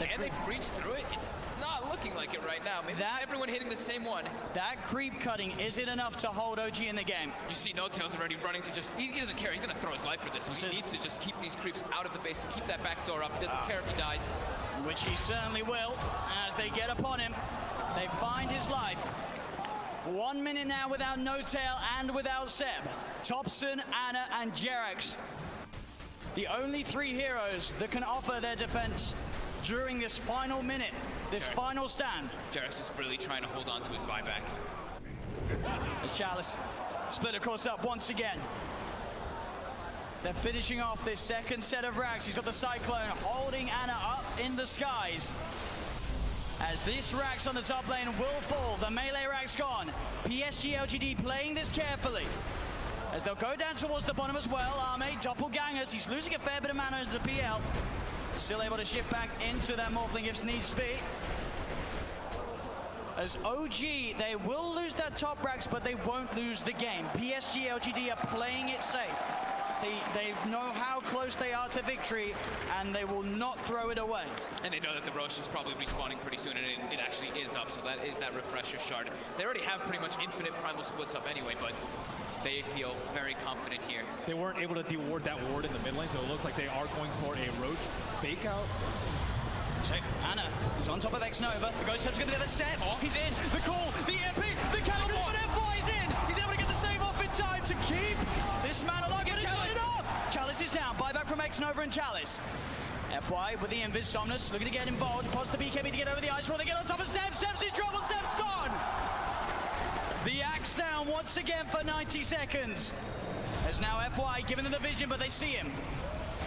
And they've breached through it. It's not looking like it right now. Maybe everyone hitting the same one. That creep cutting isn't enough to hold OG in the game. You see No Tails already running to just, he doesn't care. He's going to throw his life for this. He needs to just keep these creeps out of the base to keep that back door up. He doesn't care if he dies. Which he certainly will. As they get upon him, they find his life. 1 minute now without No Tail and without Seb. Thompson, Anna, and Jerax. The only 3 heroes that can offer their defense during this final minute, this final stand. Jerax is really trying to hold on to his buyback. As Chalice split of course up once again. They're finishing off this second set of racks. He's got the Cyclone holding Anna up in the skies. As this racks on the top lane will fall, the melee rack's gone. PSG LGD playing this carefully. As they'll go down towards the bottom as well. Arme, doppelgangers, he's losing a fair bit of mana as the PL. Still able to shift back into that Morphling if needs be. As OG, they will lose their top racks, but they won't lose the game. PSG LGD are playing it safe. They know how close they are to victory, and they will not throw it away. And they know that the Roche is probably respawning pretty soon, and it actually is up, so that is that refresher shard. They already have pretty much infinite primal splits up anyway, but they feel very confident here. They weren't able to de-ward that ward in the mid lane, so it looks like they are going for a Roche fake out. Check. Anna is on top of X-Nova. The Ghost Step's going to get the set. He's in. The call, the EMP, the cannibal, and FY is in. He's able to get the save off in time to keep this man alive. But he's got it off. Chalice is down. Buyback from X-Nova and Chalice. FY with the Invis. Somnus looking to get involved. Pots the BKB to get over the ice roll. They get on top of Seb. Seb's in trouble. Seb's gone. The axe down once again for 90 seconds. As now FY giving them the vision, but they see him.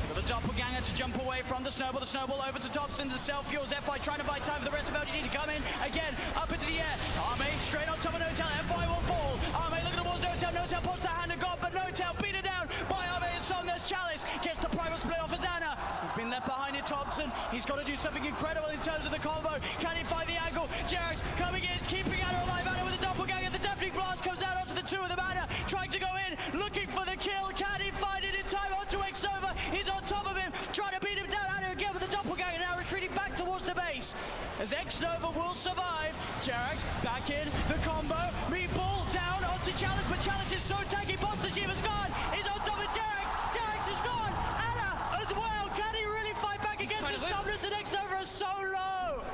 They've got the doppelganger to jump away from the snowball over to Thompson, the self-fuels. FY trying to buy time for the rest of LGD to come in. Again, up into the air. Arme straight on top of No Tail. FY will fall. Arme looking towards No Tail. No Tail puts the hand of God, but No Tail beat it down by Arme and Somnus. Chalice gets the primal split off as Anna. He's been left behind in Thompson. He's got to do something incredible in terms of the combo. Can he find the angle? Jerax coming in, keeping Anna alive. Anna with the doppelganger. The deafening blast comes out onto the 2 of them. Anna trying to go in, looking for the kill. Can he find it in time onto X-Nova? He's on top of him, trying to beat him down. Anna again with the doppelganger, now retreating back towards the base. As X-Nova will survive. Jerax back in, the combo. Meatball down onto Chalice, but Chalice is so tanky. Boss the Shiva's gone. He's on top of Jerax. Jerax is gone. Anna as well. Can he really fight back against the Somnus? And X-Nova is so low.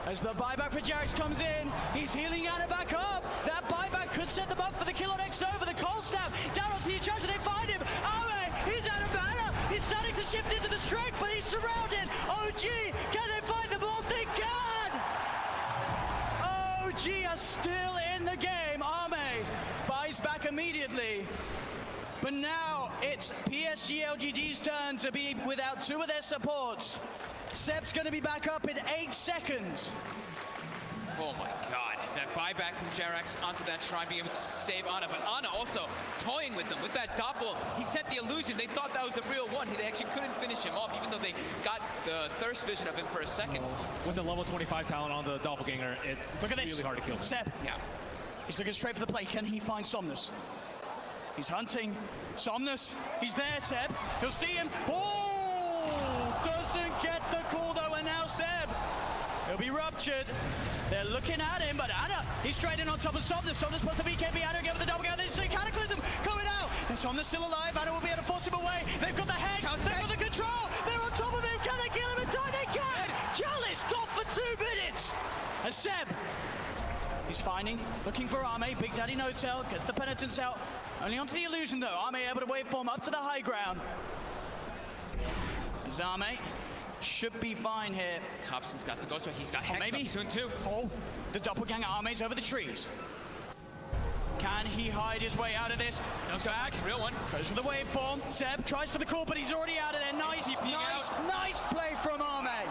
As the buyback for Jerax comes in, he's healing Anna back up. That buyback could set them up for the kill on X-Nova. The cold snap down onto the charger. They find him. He's out of mana. He's starting to shift into the strength, but he's surrounded. OG, can they find the ball? They can! OG are still in the game. Arme buys back immediately. But now it's PSG LGD's turn to be without two of their supports. Seb's going to be back up in 8 seconds. Oh my god, that buyback from Jerax onto that shrine, being able to save Ana, but Ana also toying with them with that doppel. He set the illusion. They thought that was the real one. They actually couldn't finish him off, even though they got the thirst vision of him for a second. With the level 25 talent on the doppelganger, it's really hard to kill him. Seb, Yeah. he's looking straight for the play. Can he find Somnus? He's hunting. Somnus, he's there, Seb. He'll see him. Oh! Doesn't get the call though, and now Seb. He'll be ruptured. They're looking at him, but Ana, he's straight in on top of Somnus. Somnus puts the BKB. Ana again with the double. There's a Cataclysm coming out. And Somnus still alive. Ana will be able to force him away. They've got the hex. They've got the control. They're on top of him. Can they kill him in time? They can. Chalice got for 2 minutes. And Seb, he's finding, looking for Ame. Big Daddy No-Tail gets the penitence out. Only onto the illusion though. Ame able to waveform up to the high ground. Ame should be fine here. Thompson's got the ghost, he's got Hex maybe up soon too. Oh, the doppelganger Ame's over the trees. Can he hide his way out of this? No, back, real one. Goes for the waveform. Seb tries for the call, but he's already out of there. Nice, nice play from Ame.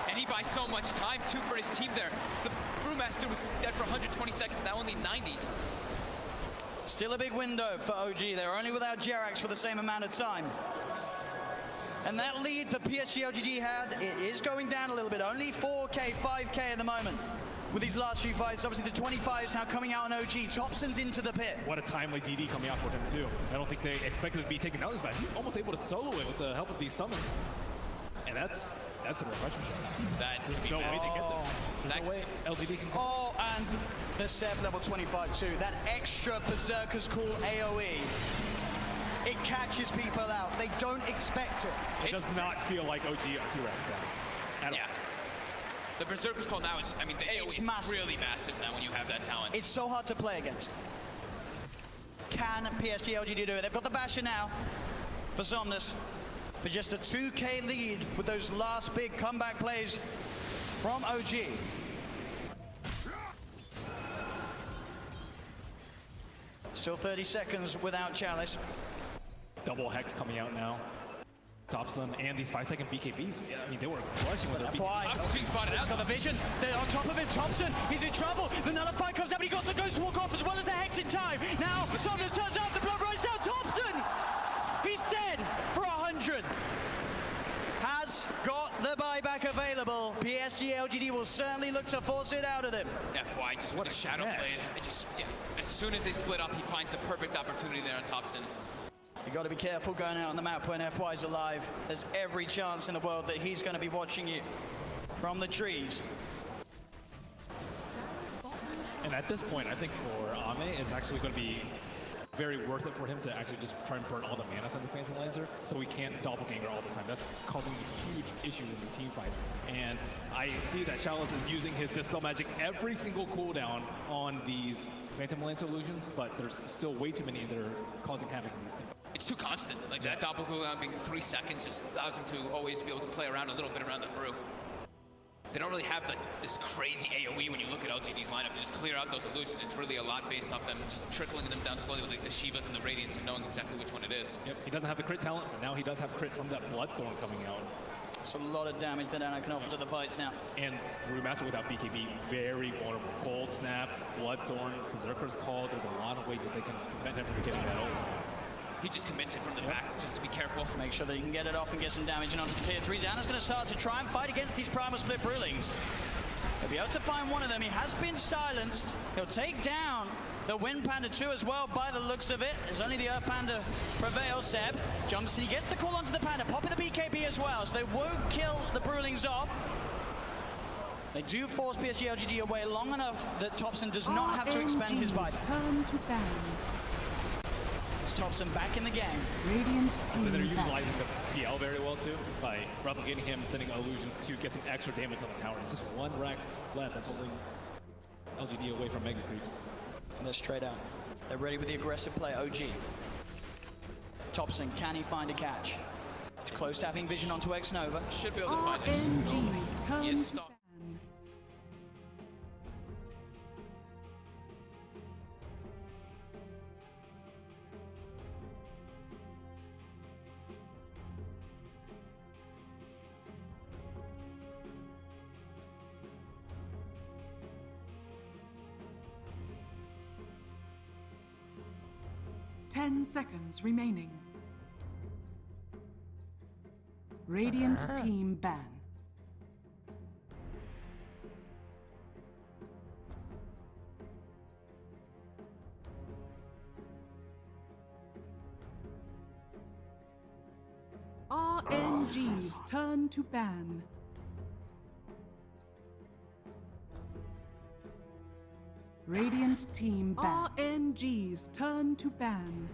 And he buys so much time too for his team there. The Brewmaster was dead for 120 seconds, now only 90. Still a big window for OG. They're only without Jerax for the same amount of time. And that lead that PSG LGD had, it is going down a little bit. Only 4K, 5K at the moment with these last few fights. Obviously the 25s now coming out on OG. Thompson's into the pit. What a timely DD coming out for him too. I don't think they expected to be taken out as fast. He's almost able to solo it with the help of these summons. And that's a refreshing shot. There's no way to get this. There's no way LGD can. Oh, and the Seb level 25 too. That extra Berserker's Call AoE. It catches people out. They don't expect it. It does not feel like OG T-Rex now. At all. The Berserker's Call now is, I mean, the AoE is massive. really massive now when you have that talent. It's so hard to play against. Can PSG LGD do it? They've got the Basher now for Somnus. But just a 2K lead with those last big comeback plays from OG. Still 30 seconds without Chalice. Double Hex coming out now. Thompson and these 5-second BKBs. Yeah, I mean, they were crushing with their Why? Being spotted out. Got the vision. They're on top of him. Thompson, he's in trouble. The Nullify comes out, but he got the Ghost Walk off as well as the Hex in time. Now, Somnus turns out, the blood runs down. Thompson! He's dead for 100. Has got the buyback available. PSG LGD will certainly look to force it out of them. FY, just what a shadow blade. It just, as soon as they split up, he finds the perfect opportunity there on Thompson. You got to be careful going out on the map when FY's alive. There's every chance in the world that he's going to be watching you from the trees. And at this point, I think for Ame, it's actually going to be very worth it for him to actually just try and burn all the mana from the Phantom Lancer, so he can't doppelganger all the time. That's causing huge issues in the team fights. And I see that Chalice is using his Dispel Magic every single cooldown on these Phantom Lancer illusions, but there's still way too many that are causing havoc in these team fights. It's too constant. Like that doppel cooldown being 3 seconds just allows him to always be able to play around a little bit around the brew. They don't really have this crazy AoE when you look at LGD's lineup to just clear out those illusions. It's really a lot based off them just trickling them down slowly with like the Shivas and the Radiants and knowing exactly which one it is. Yep, he doesn't have the crit talent, but now he does have crit from that Bloodthorn coming out. It's a lot of damage that Anna can offer to the fights now. And Brewmaster without BKB, very vulnerable. Cold Snap, Bloodthorn, Berserker's Call. There's a lot of ways that they can prevent him from getting that ult. He just commits it from the back, just to be careful. Make sure that he can get it off and get some damage in onto the tier 3s. Anna's going to start to try and fight against these Primal Split Brewlings. He'll be able to find one of them. He has been silenced. He'll take down the Wind Panda 2 as well by the looks of it. There's only the Earth Panda prevails. Seb jumps and he gets the call onto the Panda, popping the BKB as well, so they won't kill the Brewlings off. They do force PSG LGD away long enough that Thompson does not have to expend his bite. Turn to ban. Thompson back in the game. Radiant team They're back. utilizing the PL very well too by replicating him, sending illusions to get some extra damage on the tower. It's just one Rax left that's holding LGD away from Mega Creeps. And they're straight out. They're ready with the aggressive play. OG. Thompson, can he find a catch? He's close to having vision onto X-Nova. Should be able to find this. RNG's turn He to is stuck. ban. 10 seconds remaining. Radiant team ban. RNG's turn to ban. Radiant team ban. RNG's turn to ban.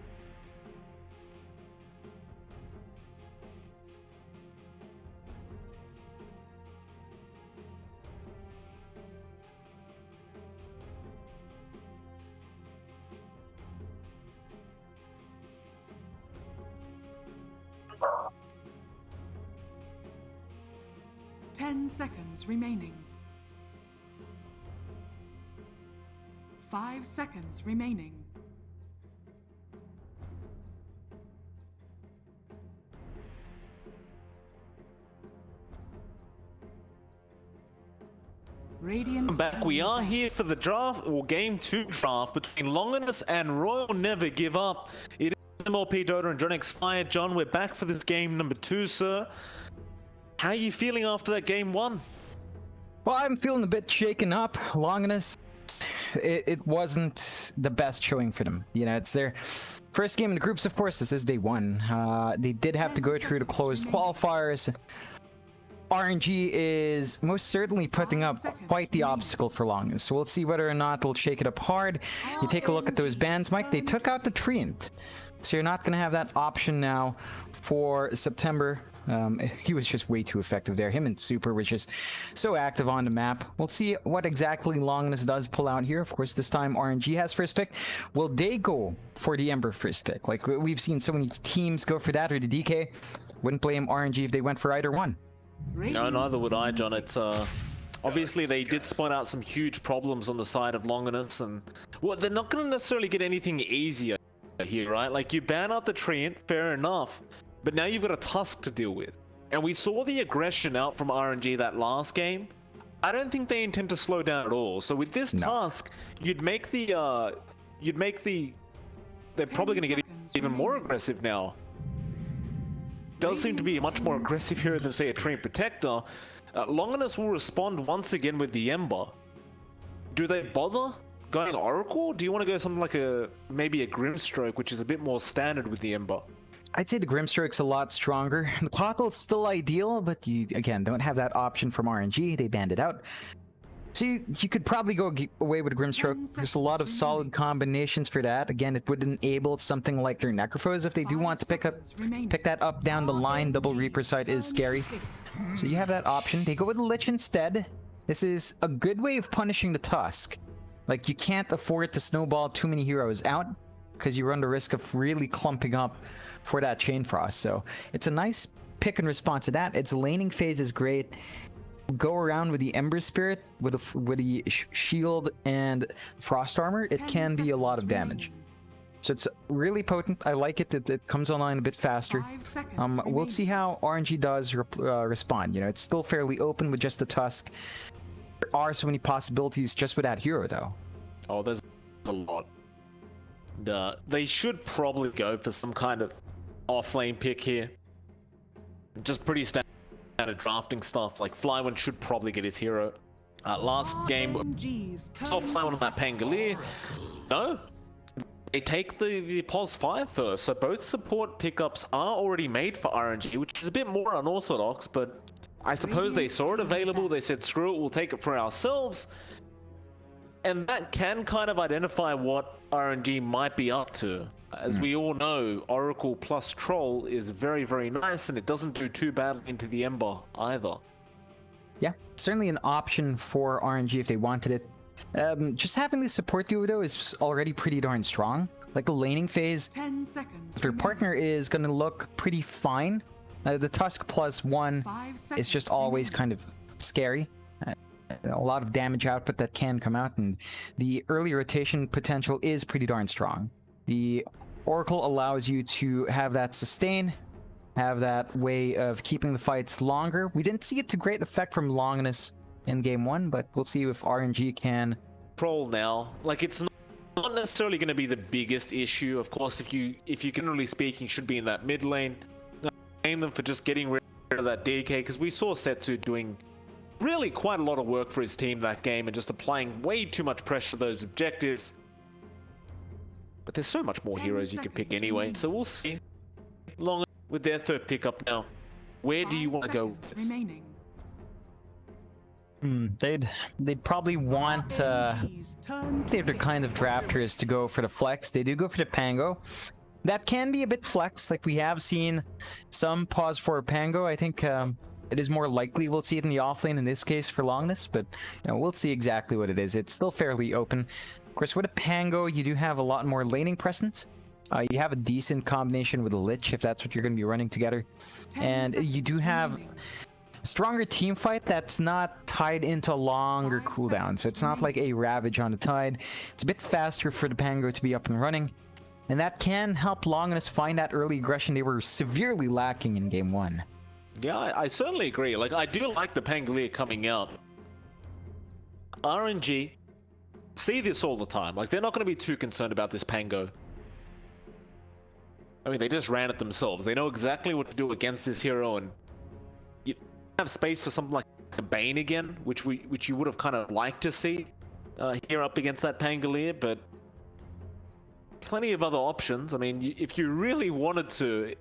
Ten seconds remaining. 5 seconds remaining. Radiant Back. We are here for the draft, or game 2 draft between Longinus and Royal Never Give Up. It is MLP Dota and John X Fire. John, we're back for this game number 2, sir. How are you feeling after that game 1? Well, I'm feeling a bit shaken up. Longinus, it wasn't the best showing for them. You know, it's their first game in the groups, of course. This is day 1. They did have to go through the closed qualifiers. RNG is most certainly putting up quite the obstacle for Longinus. So we'll see whether or not they'll shake it up hard. You take a look at those bans, Mike. They took out the Treant. So you're not going to have that option now for September. He was just way too effective there. Him and Super was just so active on the map. We'll see what exactly Longinus does pull out here. Of course, this time RNG has first pick. Will they go for the Ember first pick? Like, we've seen so many teams go for that, or the DK. Wouldn't blame RNG if they went for either one. No, neither would I, John. It's obviously they did spot out some huge problems on the side of Longinus, and well, they're not going to necessarily get anything easier here, right? Like, you ban out the Treant, fair enough, but now you've got a Tusk to deal with. And we saw the aggression out from RNG that last game. I don't think they intend to slow down at all. So with this Tusk, they're probably going to get even more aggressive now. Does seem to be a much more aggressive hero than, say, a Treant Protector. Longinus will respond once again with the Ember. Do they bother going Oracle? Do you want to go something like maybe a Grimstroke, which is a bit more standard with the Ember? I'd say the Grimstroke's a lot stronger. The Cottle's still ideal, but you, again, don't have that option from RNG. They banned it out. So you could probably go away with a Grimstroke. There's a lot of solid combinations for that. Again, it would enable something like their Necrophos if they do want to pick that up down the line. Double Reaper side is scary. So you have that option. They go with the Lich instead. This is a good way of punishing the Tusk. Like, you can't afford to snowball too many heroes out, because you run the risk of really clumping up for that Chain Frost. So it's a nice pick in response to that. Its laning phase is great. Go around with the Ember Spirit, with the shield and frost armor, it can be a lot of damage. So it's really potent. I like it that it comes online a bit faster. We'll see how RNG does respond. You know, it's still fairly open with just the Tusk. There are so many possibilities just with that hero, though. Oh, there's a lot. They should probably go for some kind of off-lane pick here. Just pretty standard drafting stuff. Like, Flyone should probably get his hero. Last game, saw Flyone on that Pangolier. No, they take the POS 5 first. So both support pickups are already made for RNG, which is a bit more unorthodox, but I suppose they saw it available. They said, screw it, we'll take it for ourselves. And that can kind of identify what RNG might be up to. As we all know, Oracle plus Troll is very, very nice, and it doesn't do too badly into the Ember either. Yeah, certainly an option for RNG if they wanted it. Just having the support duo, though, is already pretty darn strong. Like, the laning phase, 10 seconds. their partner is going to look pretty fine. The Tusk +1 is just always kind of scary. A lot of damage output that can come out, and the early rotation potential is pretty darn strong. The Oracle allows you to have that sustain, have that way of keeping the fights longer. We didn't see it to great effect from Longinus in game 1, but we'll see if RNG can. Troll now, like, it's not necessarily going to be the biggest issue. Of course, if you generally speaking should be in that mid lane, blame them for just getting rid of that DK, because we saw Setsu doing really quite a lot of work for his team that game and just applying way too much pressure to those objectives. But there's so much more heroes you can pick anyway, so we'll see. Long with their third pickup now, where do you want to go with this? Remaining. They'd probably want RNG's turn to their kind of drafters to go for the flex. They do go for the Pango. That can be a bit flex, like we have seen some pause for Pango. I think it is more likely we'll see it in the offlane in this case for Longinus, but you know, we'll see exactly what it is. It's still fairly open. Of course, with a Pango, you do have a lot more laning presence. You have a decent combination with a Lich if that's what you're going to be running together. 10 And you do seconds have remaining. a stronger team fight that's not tied into a longer 5 cooldown. seconds So it's not like a Ravage on the Tide. It's a bit faster for the Pango to be up and running. And that can help Longinus find that early aggression they were severely lacking in Game 1. Yeah, I certainly agree. Like, I do like the Pangolier coming out. RNG see this all the time. Like, they're not going to be too concerned about this Pango. I mean, they just ran it themselves. They know exactly what to do against this hero, and you have space for something like a Bane again, which you would have kind of liked to see here up against that Pangolier, but plenty of other options. I mean, if you really wanted to,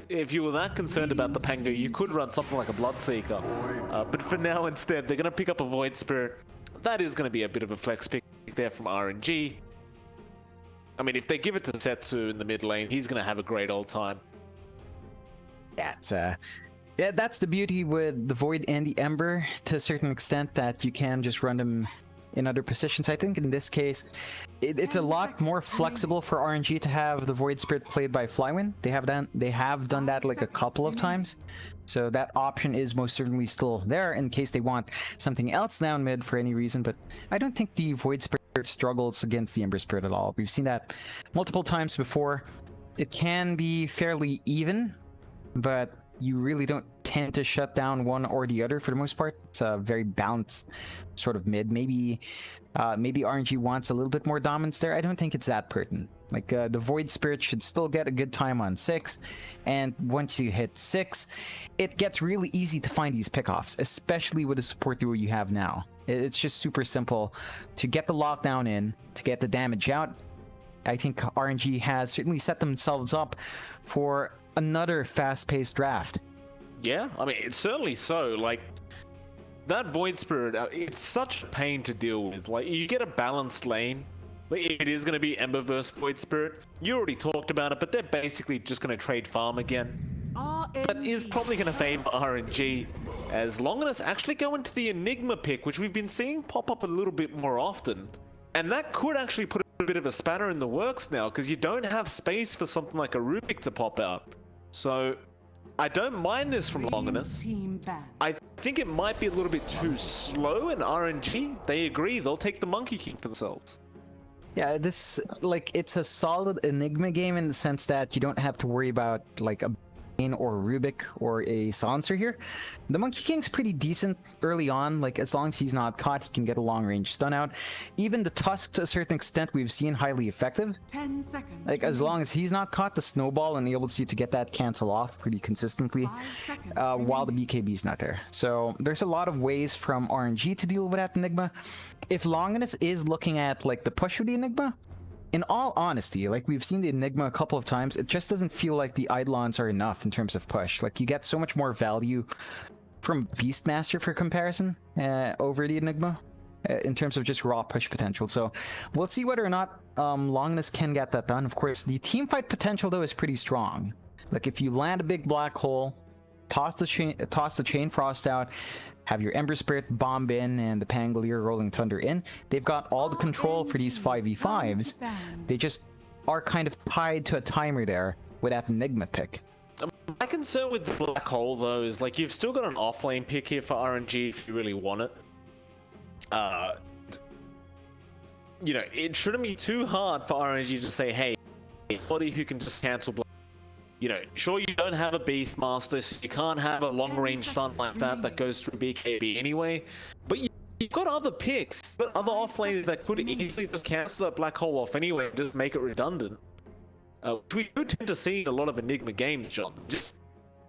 if you were that concerned about the Pango, you could run something like a Bloodseeker. But for now, instead, they're going to pick up a Void Spirit. That is going to be a bit of a flex pick there from RNG. I mean, if they give it to Setsu in the mid lane, he's going to have a great old time. Yeah, it's yeah, that's the beauty with the Void and the Ember to a certain extent, that you can just run them in other positions. I think in this case, it's a lot more flexible for RNG to have the Void Spirit played by Flywind. They have done that like a couple of times. So that option is most certainly still there in case they want something else down mid for any reason, but I don't think the Void Spirit struggles against the Ember Spirit at all. We've seen that multiple times before. It can be fairly even, but you really don't tend to shut down one or the other for the most part. It's a very balanced sort of mid. Maybe RNG wants a little bit more dominance there. I don't think it's that pertinent. Like the Void Spirit should still get a good time on 6, and once you hit 6, it gets really easy to find these pickoffs, especially with the support duo you have now. It's just super simple to get the lockdown in, to get the damage out. I think RNG has certainly set themselves up for another fast-paced draft. Yeah, I mean, it's certainly so. Like, that Void Spirit, it's such a pain to deal with. Like, you get a balanced lane. Like, it is going to be Ember versus Void Spirit. You already talked about it, but they're basically just going to trade farm again. That is probably going to favor RNG, as Longinus actually go into the Enigma pick, which we've been seeing pop up a little bit more often. And that could actually put a bit of a spanner in the works now, because you don't have space for something like a Rubik to pop out. So I don't mind this from Longinus. I think it might be a little bit too slow in RNG. They agree, they'll take the Monkey King for themselves. Yeah, this, like, it's a solid Enigma game in the sense that you don't have to worry about, like, a Bane or Rubik or a Silencer here. The Monkey King's pretty decent early on. Like, as long as he's not caught, he can get a long-range stun out. Even the Tusk, to a certain extent, we've seen highly effective. 10 seconds. Like, as long as he's not caught, the Snowball enables you to get that cancel off pretty consistently, 5 seconds while the remaining. BKB's not there. So there's a lot of ways from RNG to deal with that Enigma. If Longinus is looking at, like, the push of the Enigma, in all honesty, like, we've seen the Enigma a couple of times, it just doesn't feel like the Eidolons are enough in terms of push. Like, you get so much more value from Beastmaster for comparison over the Enigma in terms of just raw push potential. So we'll see whether or not Longinus can get that done. Of course, the team fight potential, though, is pretty strong. Like, if you land a big black hole, toss the Chain Frost out, have your Ember Spirit bomb in and the Pangolier Rolling Thunder in, they've got all the control for these 5v5s. They just are kind of tied to a timer there with that Enigma pick. My concern with the black hole, though, is, like, you've still got an offlane pick here for RNG if you really want it. You know, it shouldn't be too hard for RNG to say, hey, anybody who can just cancel black. You know, sure, you don't have a Beastmaster, so you can't have a long-range stun like that goes through BKB anyway, but you you've got other picks, but other offlaners that could easily just cancel that black hole off anyway and just make it redundant. Which we do tend to see in a lot of Enigma games, John. Just,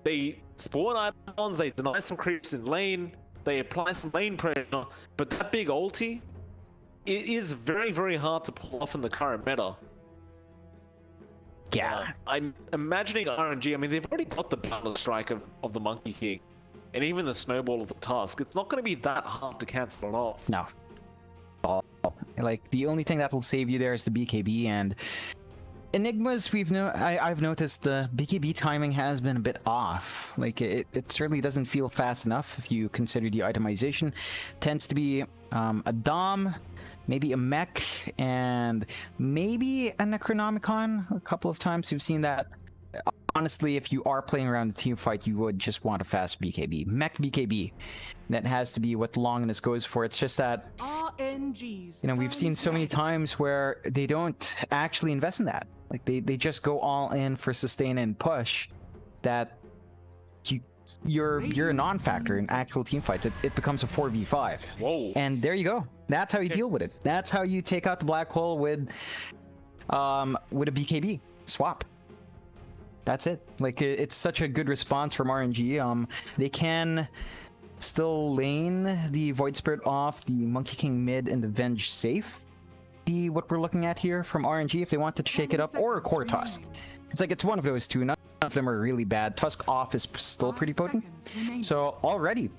they spawn icons, they deny some creeps in lane, they apply some lane pressure, but that big ulti, it is very, very hard to pull off in the current meta. Yeah. I'm imagining RNG, I mean, they've already got the Boundless Strike of the Monkey King, and even the Snowball of the Tusk. It's not going to be that hard to cancel it off. No. Like, the only thing that will save you there is the BKB, and Enigmas, I've noticed the BKB timing has been a bit off. Like, it certainly doesn't feel fast enough if you consider the itemization. Tends to be a Dom, maybe a mech, and maybe a Necronomicon. A couple of times we've seen that. Honestly, if you are playing around a team fight, you would just want a fast BKB. Mech BKB. That has to be what Longinus goes for. It's just that, RNG's you know, we've seen so many times where they don't actually invest in that. Like, they just go all in for sustain and push, that you're a non-factor in actual team fights. It becomes a 4v5. Whoa. And there you go. That's how you deal with it. That's how you take out the black hole with a BKB swap. That's it. Like, it's such a good response from RNG. They can still lane the Void Spirit off the Monkey King mid and the Venge safe. Be what we're looking at here from RNG if they want to shake it up, or a Core Tusk. It's like, it's one of those two. None of them are really bad. Tusk off is still pretty potent. So already,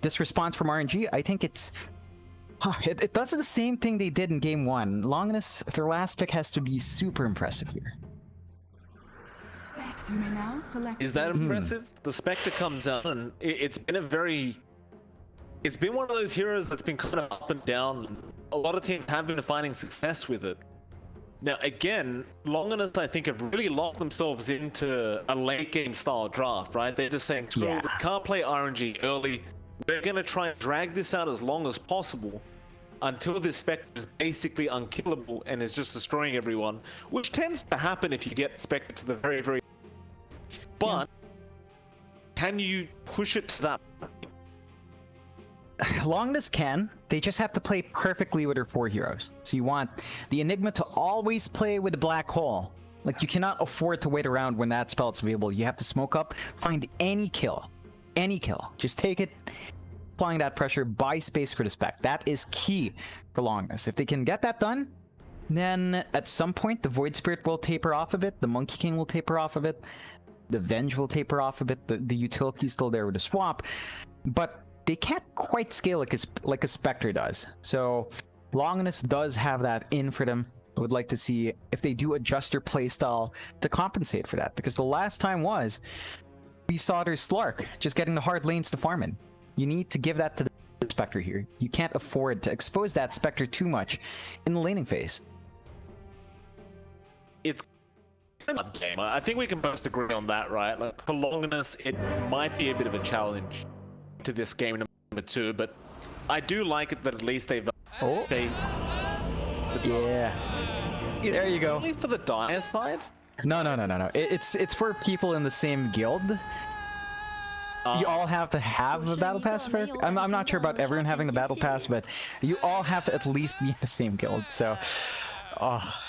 this response from RNG, I think it does the same thing they did in game 1. Longinus, their last pick has to be super impressive here. You may now select Is that impressive? The Spectre comes out, and it's been one of those heroes that's been kind of up and down. A lot of teams have been finding success with it. Now, again, Longinus, I think, have really locked themselves into a late game style draft, right? They're just saying, we can't play RNG early. We're going to try and drag this out as long as possible until this Spectre is basically unkillable and is just destroying everyone, which tends to happen if you get Spectre to the very, very... But can you push it to that point? Longinus can. They just have to play perfectly with their 4 heroes. So you want the Enigma to always play with the black hole. Like, you cannot afford to wait around when that spell is available. You have to smoke up, find any kill. Any kill. Just take it, applying that pressure, buy space for the spec. That is key for Longinus. If they can get that done, then at some point the Void Spirit will taper off a bit, the Monkey King will taper off a bit, the Venge will taper off a bit, the utility is still there with the swap, but they can't quite scale like a Spectre does. So Longinus does have that in for them. I would like to see if they do adjust their playstyle to compensate for that, because the last time we saw their Slark just getting the hard lanes to farm in. You need to give that to the Spectre here. You can't afford to expose that Spectre too much in the laning phase. It's a game. I think we can both agree on that, right? Like, for Longinus, it might be a bit of a challenge to this game number 2, but I do like it that at least they've... Yeah. There you go. Only for the Dire side? No. It's for people in the same guild. You all have to have a battle pass for it. I'm not sure about everyone having the battle pass, but you all have to at least be in the same guild. So,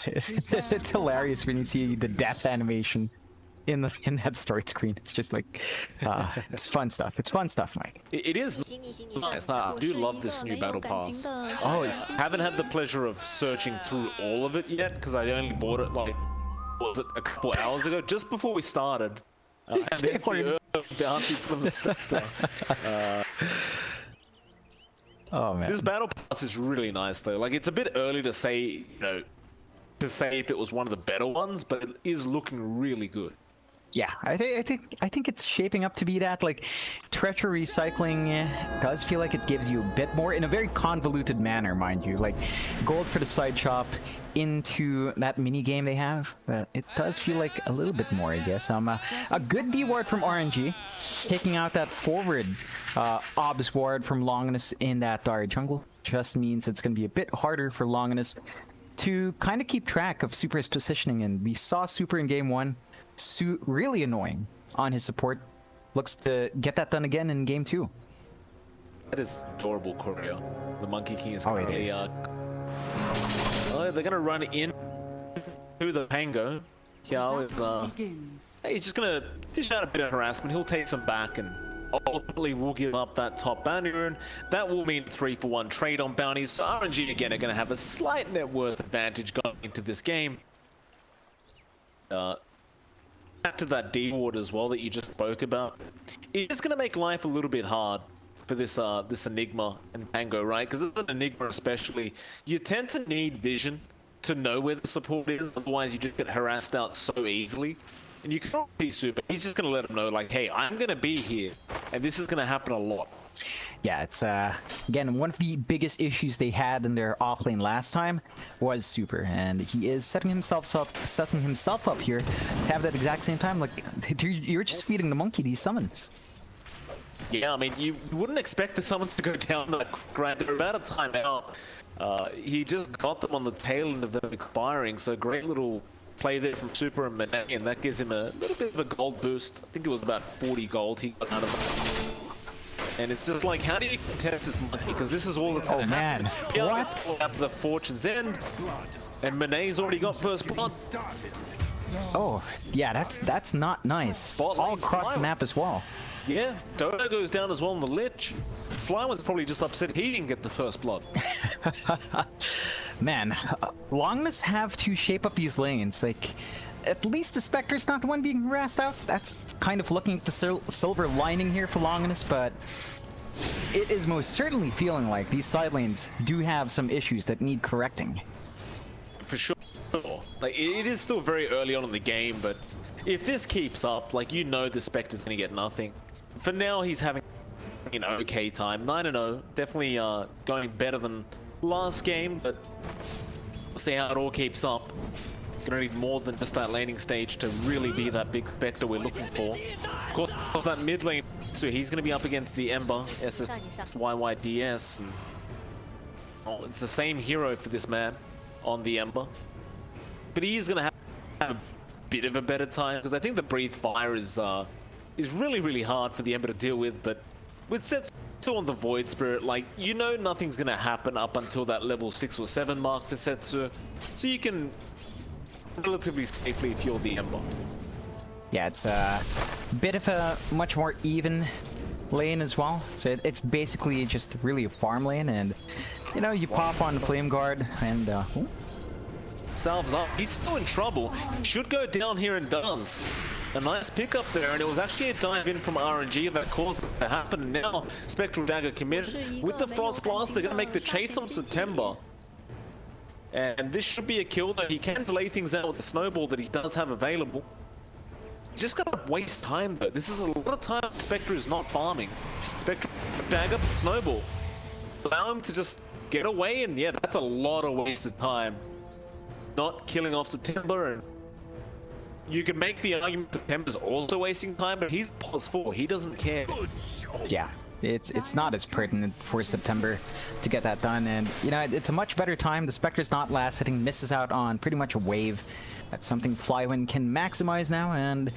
it's hilarious when you see the death animation in that start screen. It's just like, it's fun stuff. It's fun stuff, Mike. It is nice. I do love this new battle pass. Haven't had the pleasure of searching through all of it yet, because I only bought it like, was it a couple hours ago, just before we started. And there's the bounty from the sector. Oh man, this battle pass is really nice though. Like, it's a bit early to say, if it was one of the better ones, but it is looking really good. Yeah, I think it's shaping up to be that. Like, treachery recycling does feel like it gives you a bit more in a very convoluted manner, mind you. Like, gold for the side chop into that mini game they have. It does feel like a little bit more, I guess. A good D ward from RNG, taking out that forward obs ward from Longinus in that Dire jungle just means it's going to be a bit harder for Longinus to kind of keep track of Super's positioning. And we saw Super in game 1. Really annoying on his support. Looks to get that done again in game 2. That is adorable choreo. The Monkey King is Oh, it currently, is. oh, they're gonna run in to the Pango. Piao is Begins. he's just gonna dish out a bit of harassment. He'll take some back and ultimately will give up that top bounty rune. That will mean 3-for-1 trade on bounties. So RNG again are gonna have a slight net worth advantage going into this game. Back to that D ward as well that you just spoke about. It is gonna make life a little bit hard for this this Enigma and Pango, right? Because as an Enigma especially, you tend to need vision to know where the support is, otherwise you just get harassed out so easily. And you can't see Super. He's just gonna let him know, like, hey, I'm gonna be here, and this is gonna happen a lot. Yeah, it's again, one of the biggest issues they had in their offlane last time was Super, and he is setting himself up here to have that exact same time. Like, you're just feeding the monkey these summons. Yeah, I mean, you wouldn't expect the summons to go down that quick, right? They're about a time out. He just got them on the tail end of them expiring, so great little play there from Super and Mane, and that gives him a little bit of a gold boost. I think it was about 40 gold he got out of it. And it's just like, how do you contest this monkey? Because this is all that's Oh man, what? At the Fortune's End, and Mane's already got first blood. Oh, yeah, that's not nice. All across the map as well. Yeah, Dodo goes down as well on the Lich. Fly was probably just upset he didn't get the first blood. Man, Longinus have to shape up these lanes. Like, at least the Spectre's not the one being harassed out. That's kind of looking at the silver lining here for Longinus, but it is most certainly feeling like these side lanes do have some issues that need correcting. For sure. Like, it is still very early on in the game, but if this keeps up, like, you know the Spectre's gonna get nothing. For now, he's having an okay time. 9-0, definitely going better than last game, but we'll see how it all keeps up. Gonna need more than just that laning stage to really be that big Spectre we're looking for. Of course, that mid lane, so he's gonna be up against the Ember, SSYYDS, and oh, it's the same hero for this man on the Ember. But he is gonna have a bit of a better time, because I think the Breathe Fire is really, really hard for the Ember to deal with, but with Setsu on the Void Spirit, like, you know nothing's gonna happen up until that level 6 or 7 mark for Setsu, so you can relatively safely fuel the Ember. Yeah, it's a bit of a much more even lane as well. So it's basically just really a farm lane, and you know, you pop on the Flame Guard and Salves up. He's still in trouble. He should go down here and does. A nice pickup there, and it was actually a dive in from RNG that caused it to happen. And now Spectral Dagger committed. With the Frost Blast, they're going to make the chase on September. And this should be a kill, though he can delay things out with the Snowball that he does have available. He's just going to waste time, though. This is a lot of time Spectre is not farming. Spectral Dagger, Snowball. Allow him to just get away, and yeah, that's a lot of wasted time. Not killing off September, and you can make the argument September's also wasting time, but he's +4. He doesn't care. yeah, it's not as pertinent for September to get that done, and you know, it's a much better time. The Spectre's not last hitting, misses out on pretty much a wave. That's something Flywind can maximize now, and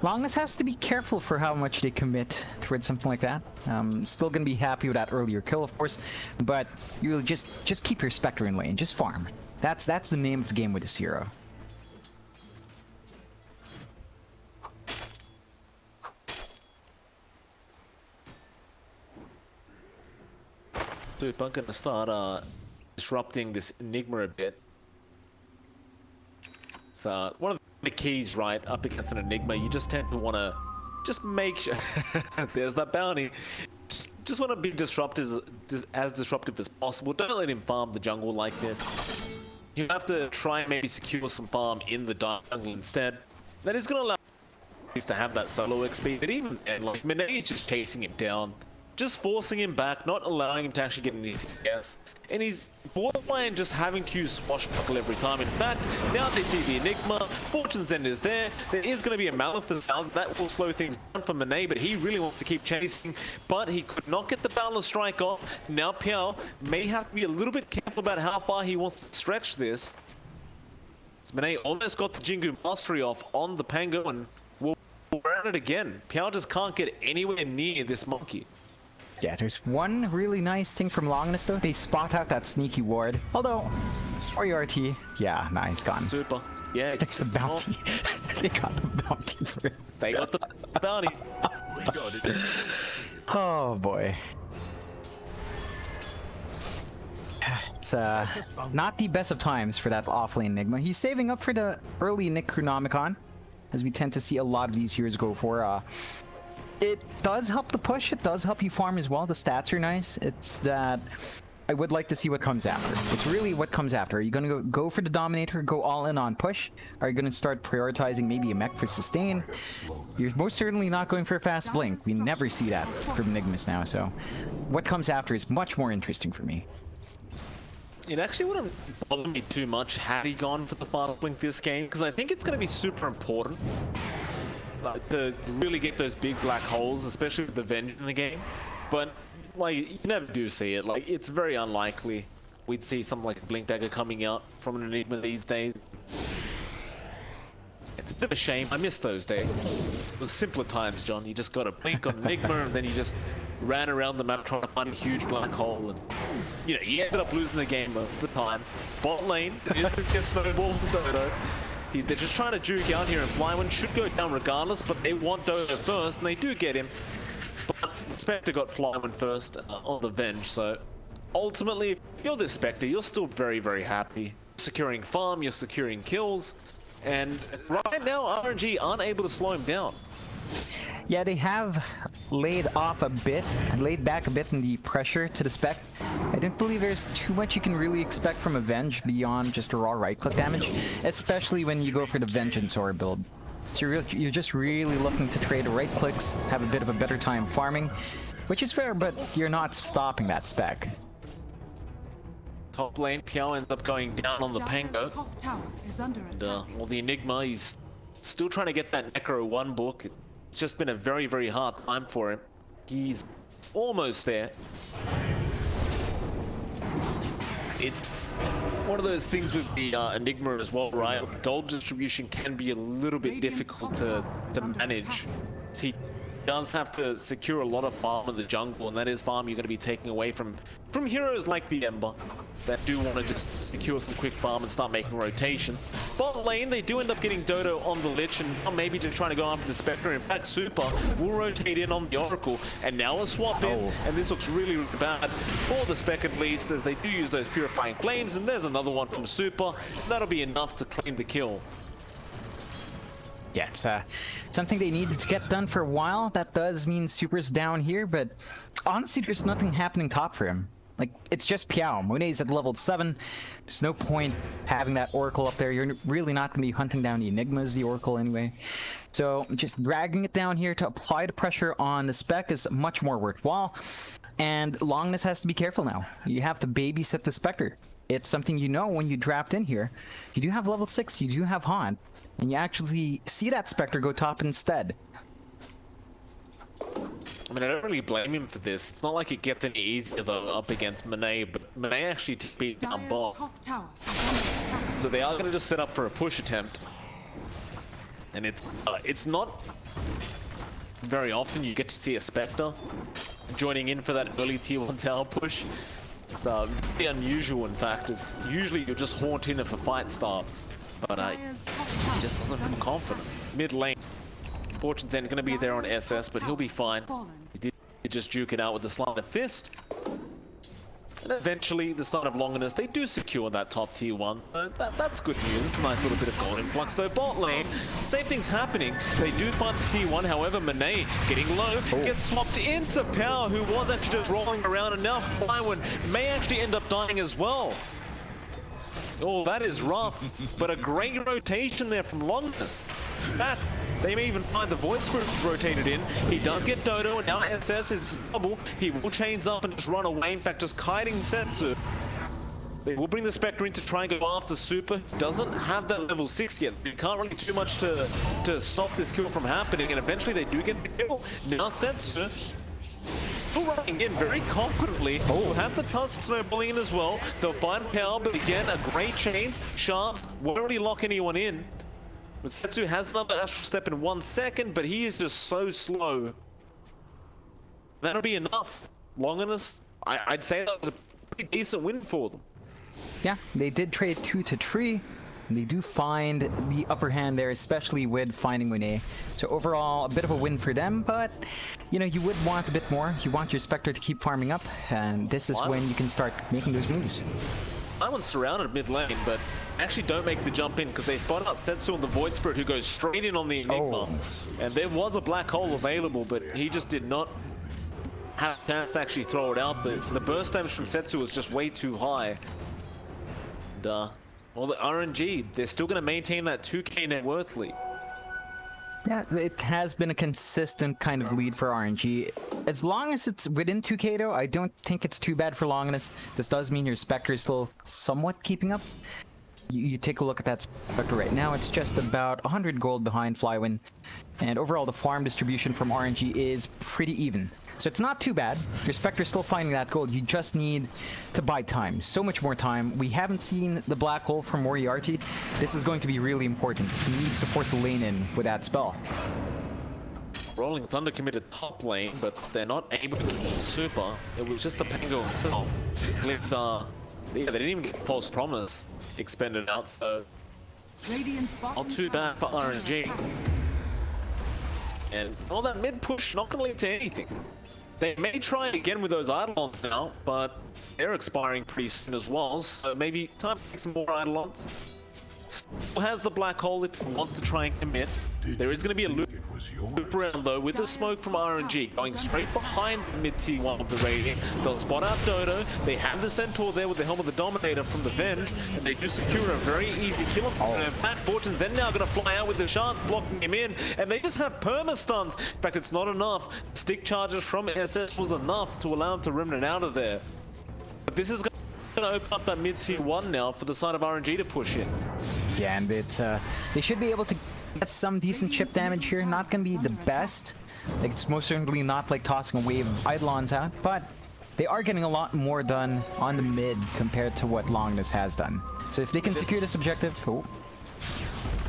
Longinus has to be careful for how much they commit towards something like that. Still gonna be happy with that earlier kill, of course, but you just keep your Spectre in lane, just farm. That's the name of the game with this hero. Dude, I'm gonna start disrupting this Enigma a bit. It's one of the keys, right, up against an Enigma. You just tend to want to just make sure there's that bounty. Just want to be as disruptive as possible. Don't let him farm the jungle like this. You have to try and maybe secure some farm in the jungle instead. That is going to allow you to have that solo XP. But even then, like, Mane is just chasing him down, just forcing him back, not allowing him to actually get an easy CS. And he's borderline just having to use Swashbuckle every time. In fact, now they see the Enigma, Fortune's End is there. There is going to be a Malithus sound that will slow things down for Mane, but he really wants to keep chasing. But he could not get the Boundless Strike off. Now Piao may have to be a little bit careful about how far he wants to stretch this. Mane almost got the Jingu Mastery off on the Pango, and we're at it again. Piao just can't get anywhere near this monkey. Yeah, there's one really nice thing from Longinus though. They spot out that sneaky ward. Although, for your RT, yeah, nice, gone. Super. Yeah. There's the bounty. They got the bounty for it. They got the bounty. Oh boy. It's not the best of times for that offlane Enigma. He's saving up for the early Necronomicon, as we tend to see a lot of these heroes go for. It does help the push, it does help you farm as well. The stats are nice. It's that I would like to see what comes after. It's really what comes after. Are you going to go for the Dominator, go all in on push? Are you going to start prioritizing maybe a mech for sustain? You're most certainly not going for a fast blink. We never see that from Enigmas now, so what comes after is much more interesting for me. It actually wouldn't bother me too much had he gone for the fast blink this game, because I think it's going to be super important to really get those big black holes, especially with the Venge in the game. But like, you never do see it. Like, it's very unlikely we'd see something like a Blink Dagger coming out from an Enigma these days. It's a bit of a shame. I miss those days. It was simpler times, John. You just got a blink on Enigma and then you just ran around the map trying to find a huge black hole, and you know, you ended up losing the game at the time. Bot lane, get snowball from Dodo. They're just trying to juke out here, and Flywind should go down regardless, but they want Dodo first, and they do get him. But Spectre got Flywind first on the Venge, so ultimately, if you're this Spectre, you're still very, very happy. Securing farm, you're securing kills, and right now, RNG aren't able to slow him down. Yeah, they have laid off a bit, laid back a bit in the pressure to the spec. I don't believe there's too much you can really expect from a Venge beyond just a raw right-click damage, especially when you go for the Vengeance Aura build. So you're just really looking to trade right clicks, have a bit of a better time farming, which is fair, but you're not stopping that spec. Top lane, Piao ends up going down on the Pango. Top tower is under attack. Well, the Enigma, he's still trying to get that Necro 1 book. It's just been a very, very hard time for him. He's almost there. It's one of those things with the Enigma as well, right? Gold distribution can be a little bit difficult to manage. He does have to secure a lot of farm in the jungle, and that is farm you're going to be taking away from heroes like the Ember that do want to just secure some quick farm and start making rotation. Bot lane, they do end up getting Dodo on the Lich, and maybe just trying to go after the Spectre. In fact, Super will rotate in on the Oracle, and now a swap in, and this looks really, really bad for the Spec at least, as they do use those Purifying Flames, and there's another one from Super. That'll be enough to claim the kill. Yeah, it's something they needed to get done for a while. That does mean Super's down here, but honestly, there's nothing happening top for him. Like, it's just Piao. Monet's at level 7. There's no point having that Oracle up there. You're really not going to be hunting down the Enigmas, the Oracle anyway. So just dragging it down here to apply the pressure on the spec is much more worthwhile. And Longinus has to be careful now. You have to babysit the Spectre. It's something you know when you dropped in here. You do have level 6, you do have Haunt, and you actually see that Spectre go top instead. I mean, I don't really blame him for this. It's not like it gets any easier though up against Monet, but Monet actually beat down bot. Top tower is under attack. So they are going to just set up for a push attempt. And it's not very often you get to see a Spectre joining in for that early tier 1 tower push. It's very unusual, in fact, as usually you'll just haunt in if a fight starts. But he just doesn't feel confident. Mid lane, Fortune's End going to be there on SS, but he'll be fine. He did just juke it out with the Sleight of Fist. And eventually, the side of Longinus, they do secure that top tier 1. That's good news. It's a nice little bit of gold influx, though. Bot lane, same thing's happening. They do find the tier 1, however, Monet getting low, gets swapped into Power, who was actually just rolling around, and now Flywind may actually end up dying as well. Oh, that is rough, but a great rotation there from Longinus. They may even find the Void Spirit rotated in. He does get Dodo, and now SS is double. He will chains up and just run away. In fact, just kiting Setsu. They will bring the Spectre in to try and go after Super. Doesn't have that level 6 yet. You can't really do much to stop this kill from happening, and eventually they do get the kill. Now Setsu still running in very confidently. Will have the Tusk snowballing in as well. They'll find Power, but again, a great chains. Sharps won't really lock anyone in. But Setsu has another Astral Step in 1 second, but he is just so slow. That'll be enough. Longinus, I'd say that was a pretty decent win for them. Yeah, they did trade 2 to 3. And they do find the upper hand there, especially with finding Monet. So overall, a bit of a win for them, but you know, you would want a bit more. You want your Spectre to keep farming up, and this is when you can start making those moves. I was surrounded mid lane, but actually don't make the jump in because they spot out Setsu and the Void Spirit, who goes straight in on the Enigma. And there was a black hole available, but he just did not have a chance to actually throw it out. The burst damage from Setsu was just way too high. And, well, the RNG, they're still going to maintain that 2k net worth lead. Yeah, it has been a consistent kind of lead for RNG. As long as it's within 2k though, I don't think it's too bad for Longinus. This does mean your Spectre is still somewhat keeping up. You take a look at that Spectre right now, it's just about 100 gold behind Flywin. And overall, the farm distribution from RNG is pretty even. So it's not too bad. Your Spectre's still finding that gold. You just need to buy time. So much more time. We haven't seen the black hole from Moriarty. This is going to be really important. He needs to force a lane in with that spell. Rolling Thunder committed top lane, but they're not able to keep super. It was just the Pango himself. With, yeah, they didn't even get False Promise expended out, so not too bad for RNG. And all that mid push not going to lead to anything. They may try again with those Eidolons now, but they're expiring pretty soon as well, so maybe time to take some more Eidolons. Still has the black hole if he wants to try and commit. There is going to be a loop around though with the smoke from RNG going straight behind mid-tier 1 of the rating. They'll spot out Dodo. They have the Centaur there with the Helm of the Dominator from the Venge, and they do secure a very easy kill. And in fact, Fortune Zen now going to fly out with the shards blocking him in, and they just have perma stuns. In fact, it's not enough. Stick charges from SS was enough to allow him to remnant out of there. But this is going to open up that mid-tier 1 now for the side of RNG to push in. Yeah, and it's they should be able to get some decent chip damage here. Not gonna be the best. Like, it's most certainly not like tossing a wave of Eidolons out, but they are getting a lot more done on the mid compared to what Longinus has done. So if they can secure this objective,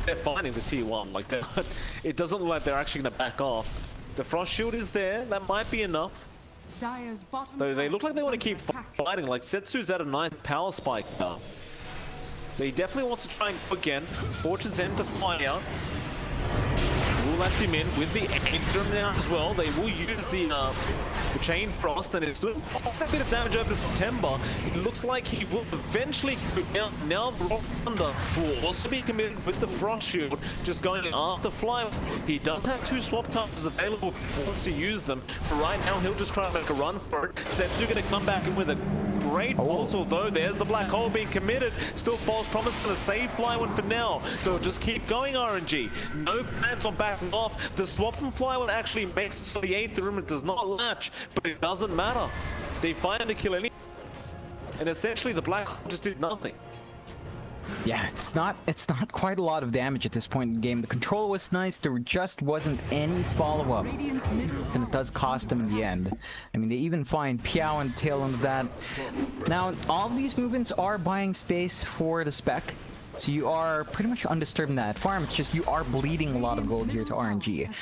they're finding the tier 1. Like, it doesn't look like they're actually gonna back off. The Frost Shield is there. That might be enough. Though they look like they want to keep fighting. Like, Setsu's at a nice power spike now. So he definitely wants to try and go again. Fortune's End to fly out. Will let him in with the Aether now as well. They will use the Chain Frost, and it's doing a bit of damage over September. It looks like he will eventually now Rock Thunder will also be committed with the Frost Shield, just going after Fly. He does have 2 swap cards available if he wants to use them. But right now, he'll just try and make a run for it. Setsu going to come back in with a great pulse, although there's the black hole being committed. Still False Promise to save Flywin for now. They'll just keep going, RNG. No plans on backing off. The swap from Flywin actually makes it so the 8th room. It does not latch, but it doesn't matter. They find a kill any, and essentially the black hole just did nothing. yeah, it's not quite a lot of damage at this point in the game. The control was nice. There just wasn't any follow-up, and it does cost them in the end. I mean, they even find Piao on the tail end of that. Now, all of these movements are buying space for the spec, so you are pretty much undisturbed in that farm. It's just you are bleeding a lot of gold here to RNG.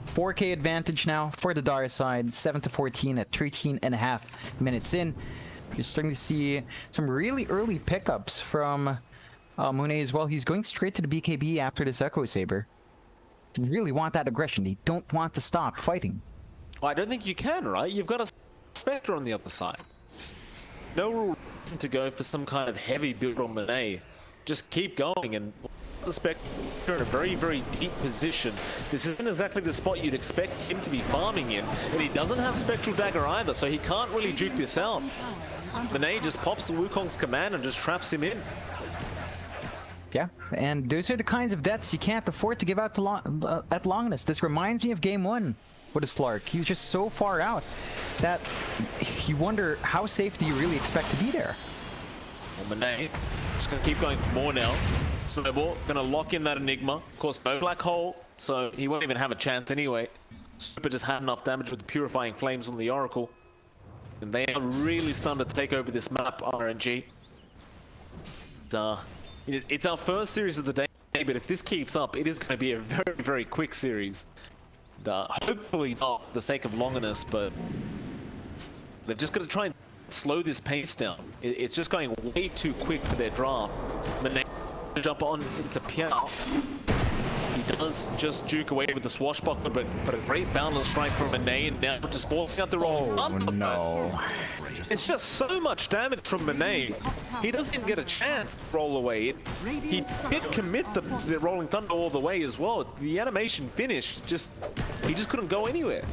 4k advantage now for the Dire side, 7 to 14 at 13.5 minutes in. You're starting to see some really early pickups from Monet as well. He's going straight to the BKB after this Echo Saber. They really want that aggression. They don't want to stop fighting. Well, I don't think you can, right? You've got a Spectre on the other side. No real reason to go for some kind of heavy build on Monet. Just keep going, and the Spectre in a very, very deep position. This isn't exactly the spot you'd expect him to be farming in, and he doesn't have Spectral Dagger either, so he can't really juke this out. Monet just pops the Wukong's command and just traps him in. Yeah, and those are the kinds of deaths you can't afford to give out to at Longinus. This reminds me of Game 1 with a Slark. He was just so far out that you wonder, how safe do you really expect to be there? Well, Monet just going to keep going for more now. Snowball going to lock in that Enigma. Of course, no black hole, so he won't even have a chance anyway. Super just had enough damage with the Purifying Flames on the Oracle. And they are really starting to take over this map, RNG. It's our first series of the day, but if this keeps up, it is going to be a very, very quick series. Hopefully not for the sake of Longinus, but They've just got to try and slow this pace down. It's just going way too quick for their draft. Monet jump on into Piao. He does just juke away with the swashbuckler, but a great boundless strike from Monet, and now just forcing out the roll. Oh, no. It's just so much damage from Monet. He doesn't even get a chance to roll away. He did commit the Rolling Thunder all the way as well. The animation finished, he just couldn't go anywhere.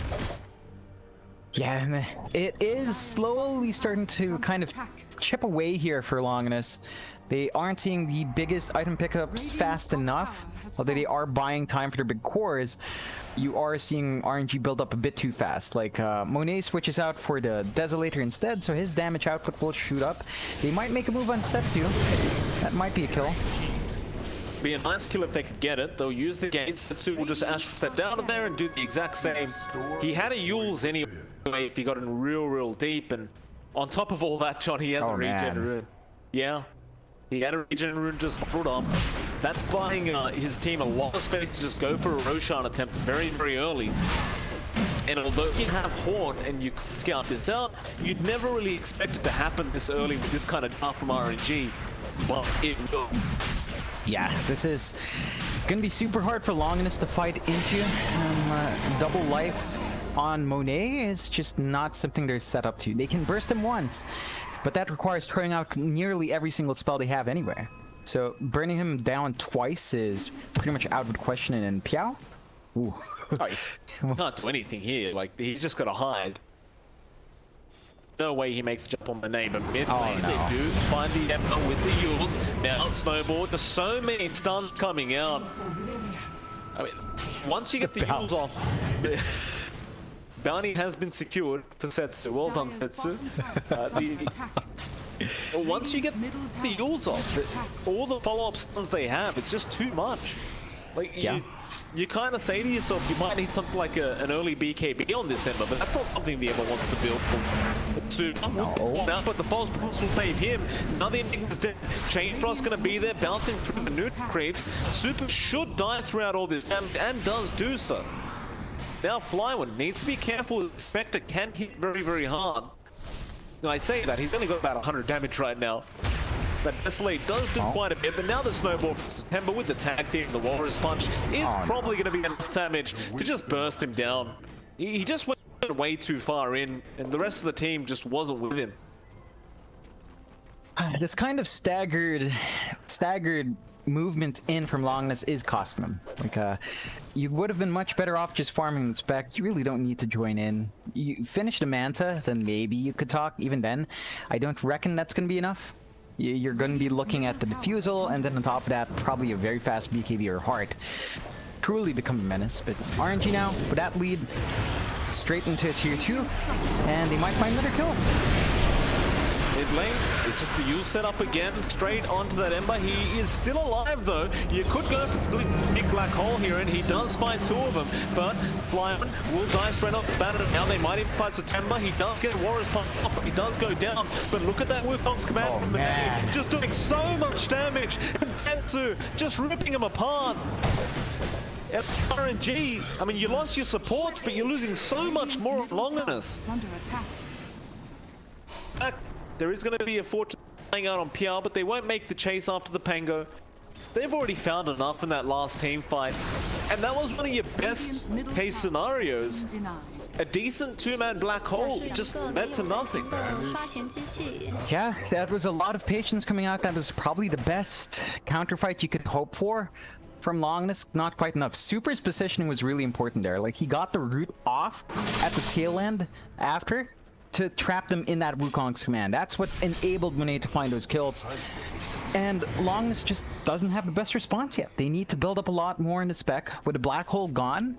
Yeah, it is slowly starting to kind of chip away here for Longinus. They aren't seeing the biggest item pickups fast enough, although they are buying time for their big cores. You are seeing RNG build up a bit too fast. Like, Monet switches out for the Desolator instead, so his damage output will shoot up. They might make a move on Setsu. That might be a kill. Be a nice kill if they could get it. They'll use the gates. Setsu will just Astral Step down there and do the exact same. He had a Yules anyway if he got in real deep, and on top of all that, John, he has a regen rune. Yeah. He had a regen rune just brought up. That's buying his team a lot of space to just go for a Roshan attempt very early. And although you have Horde and you can scout this out, you'd never really expect it to happen this early with this kind of draft from RNG. But it will. Yeah, this is gonna be super hard for Longinus to fight into. Double life on Monet is just not something they're set up to. They can burst him once, but that requires throwing out nearly every single spell they have anywhere. So burning him down twice is pretty much out of the question. And Piao? Ooh. Oh, he can't do anything here. Like, he's just got to hide. No way he makes a jump on the name, but mid lane they do find the Ember with the Yules. Now Snowball, there's so many stuns coming out. I mean, once you get the Yules off, bounty has been secured for Setsu. Well done, Setsu. Once you get the Yules off, all the follow-up stuns they have, it's just too much. Like, you kind of say to yourself, you might need something like an early BKB on this Ember, but that's not something the Ember wants to build now, but the false promise will save him. Nothing is dead. Chain Frost gonna be there, bouncing through the nuke creeps. Super should die throughout all this, and does do so. Now Flyone needs to be careful. Spectre can hit very hard. Now I say that, he's only got about 100 damage right now. But Desolate does do quite a bit, but now the Snowball from September with the tag team, the Walrus Punch, is probably going to be enough damage to just burst him down. He just went way too far in, and the rest of the team just wasn't with him. This kind of staggered movement in from Longinus is costing them. Like, you would have been much better off just farming the spec. You really don't need to join in. You finish the Manta, then maybe you could talk. Even then, I don't reckon that's going to be enough. You're going to be looking at the Diffusal, and then on top of that, probably a very fast BKB or Heart. Truly become a menace, but RNG now, with that lead, straight into Tier 2, and they might find another kill. Mid lane, it's just the Yule set up again, straight onto that Ember. He is still alive though. You could go for the big black hole here, and he does find two of them, but Flyone will die straight off the bat. Now they might even find September. He does get Warriors pump up, but he does go down. But look at that Wukong's command from Monet, just doing so much damage, and Setsu just ripping him apart. At RNG, I mean, you lost your supports, but you're losing so much more at Longinus. Under attack. There is going to be a fortune playing out on PR, but they won't make the chase after the Pango. They've already found enough in that last team fight, and that was one of your best case scenarios. A decent two-man black hole just led to nothing. Yeah, that was a lot of patience coming out. That was probably the best counterfight you could hope for from Longinus. Not quite enough. Super's positioning was really important there. Like, he got the root off at the tail end after to trap them in that Wukong's command. That's what enabled Monet to find those kills. And Longinus just doesn't have the best response yet. They need to build up a lot more in the spec. With the black hole gone,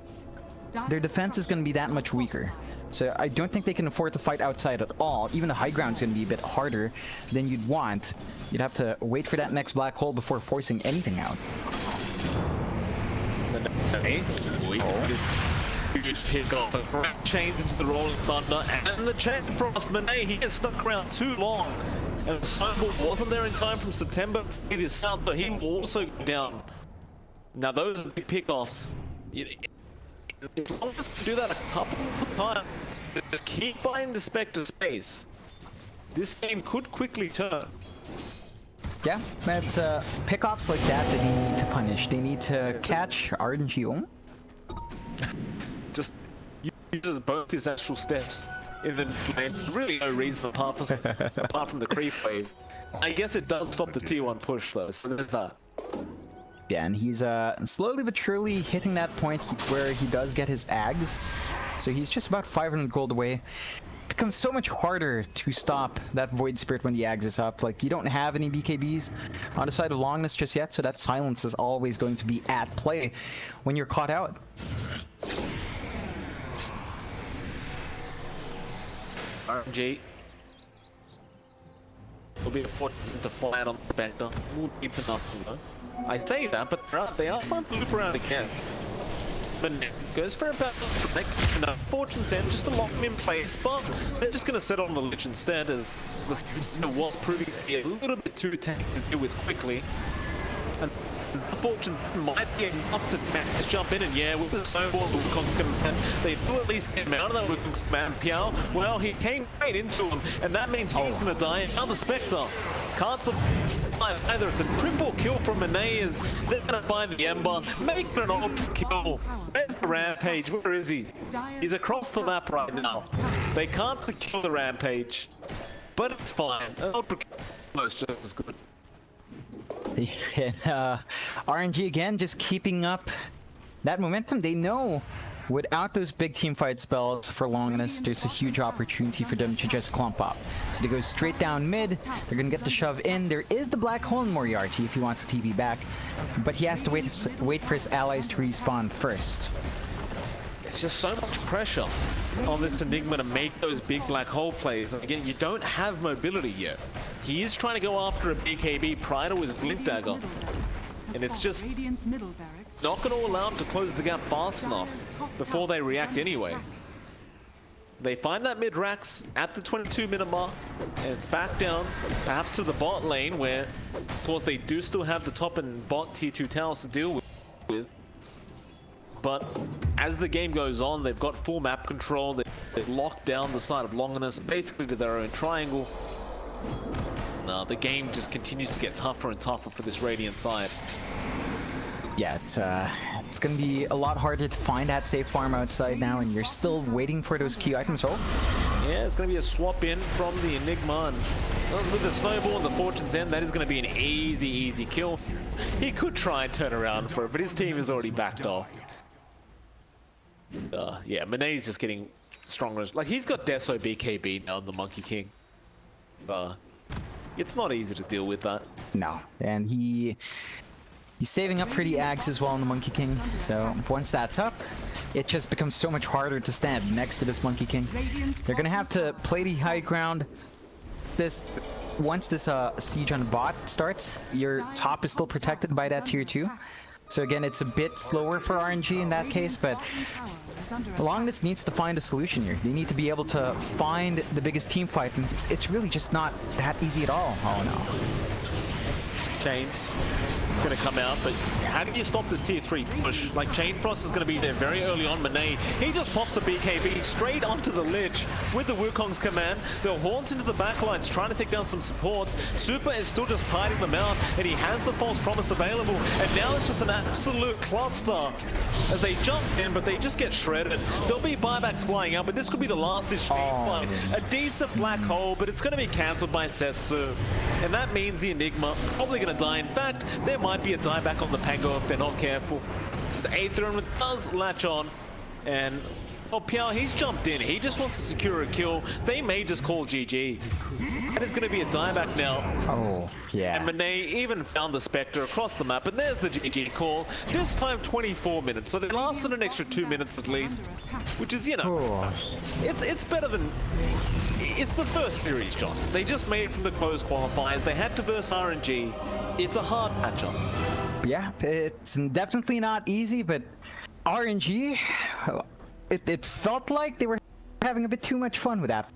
their defense is going to be that much weaker. So I don't think they can afford to fight outside at all. Even the high ground is going to be a bit harder than you'd want. You'd have to wait for that next black hole before forcing anything out. Huge pick off and chains into the Rolling Thunder, and the chain Frost. Monet, he gets stuck around too long, and Snowball wasn't there in time from September to see this out, but he will also go down. Now those are big pick-offs. if Longinus can do that a couple of times, just keep buying the Spectre space, this game could quickly turn. Yeah, that's pickoffs like that that you need to punish. They need to catch RNG. Just uses both his actual steps in the lane. Really no reason apart from the creep wave. I guess it does stop the T1 push though, so there's that. Yeah, and he's slowly but surely hitting that point where he does get his Ags. So he's just about 500 gold away. It becomes so much harder to stop that Void Spirit when the Ags is up. Like, you don't have any BKBs on the side of Longinus just yet, so that silence is always going to be at play when you're caught out. RNG. Will be a fortunate to fly on the Spectre. It's enough, you know. I say that, but they are starting to loop around again. But goes for about fortune send just to lock him in place, but they're just going to settle on the Lich instead, as the was proving to be a little bit too tanky to deal with quickly. And fortune might be enough to jump in, and yeah, with the snowball, the Wukong's command, they do at least get him out of that Wukong's command. Piao, well, he came straight into him, and that means he's going to die. Now the Spectre can't survive either. It's a triple kill from Monet, as they're going to find the Ember, make it an ultra kill. Where's the Rampage? Where is he? He's across the map right now. They can't secure the Rampage, but it's fine. An ultra kill is just as good. And RNG again just keeping up that momentum. They know without those big teamfight spells for Longinus, there's a huge opportunity for them to just clump up. So they go straight down mid, they're gonna get the shove in. There is the black hole in Moriarty if he wants to TP back, but he has to wait for his allies to respawn first. It's just so much pressure on this Enigma to make those big black hole plays. And again, you don't have mobility yet. He is trying to go after a BKB prior to his Blink Dagger. And it's just not going to allow him to close the gap fast enough before they react anyway. They find that mid-Rax at the 22-minute mark, and it's back down, perhaps to the bot lane, where, of course, they do still have the top and bot tier 2 towers to deal with. But as the game goes on, they've got full map control. They've locked down the side of Longinus, basically to their own triangle. The game just continues to get tougher and tougher for this Radiant side. Yeah, it's gonna be a lot harder to find that safe farm outside now, and you're still waiting for those key items. Oh, yeah, it's gonna be a swap in from the Enigma, and with the snowball and the Fortune's End, that is gonna be an easy kill. He could try and turn around for it, but his team is already backed off. Yeah, Monet's just getting stronger. Like, he's got Deso BKB now, the Monkey King. It's not easy to deal with that. No, and he's saving up for the Ags as well in the Monkey King. So once that's up, it just becomes so much harder to stand next to this Monkey King. They're gonna have to play the high ground. Once this siege on bot starts, your top is still protected by that tier 2. So again, it's a bit slower for RNG in that case, but Longinus needs to find a solution here. They need to be able to find the biggest team fight, and it's really just not that easy at all. Oh no. Chains gonna come out, but how do you stop this tier 3 push? Like, Chain Frost is gonna be there very early on. Monet, he just pops a BKB straight onto the Lich with the Wukong's command. They'll haunt into the backlines, trying to take down some supports. Super is still just hiding them out, and he has the false promise available, and now it's just an absolute cluster as they jump in, but they just get shredded. There'll be buybacks flying out, but this could be the last-ish fight. A decent black hole, but it's gonna be cancelled by Setsu, and that means the Enigma probably gonna die. In fact, there might be a dieback on the Pango if they're not careful. As Aether does latch on, and Piao, he's jumped in. He just wants to secure a kill. They may just call GG. That is going to be a dieback now. Oh, yeah. And Monet even found the Spectre across the map, and there's the GG call. This time 24 minutes, so they lasted an extra 2 minutes at least, which is, you know, it's better than... It's the first series, John. They just made it from the closed qualifiers. They had to verse RNG. It's a hard matchup. Yeah, it's definitely not easy, but RNG, it felt like they were having a bit too much fun with that.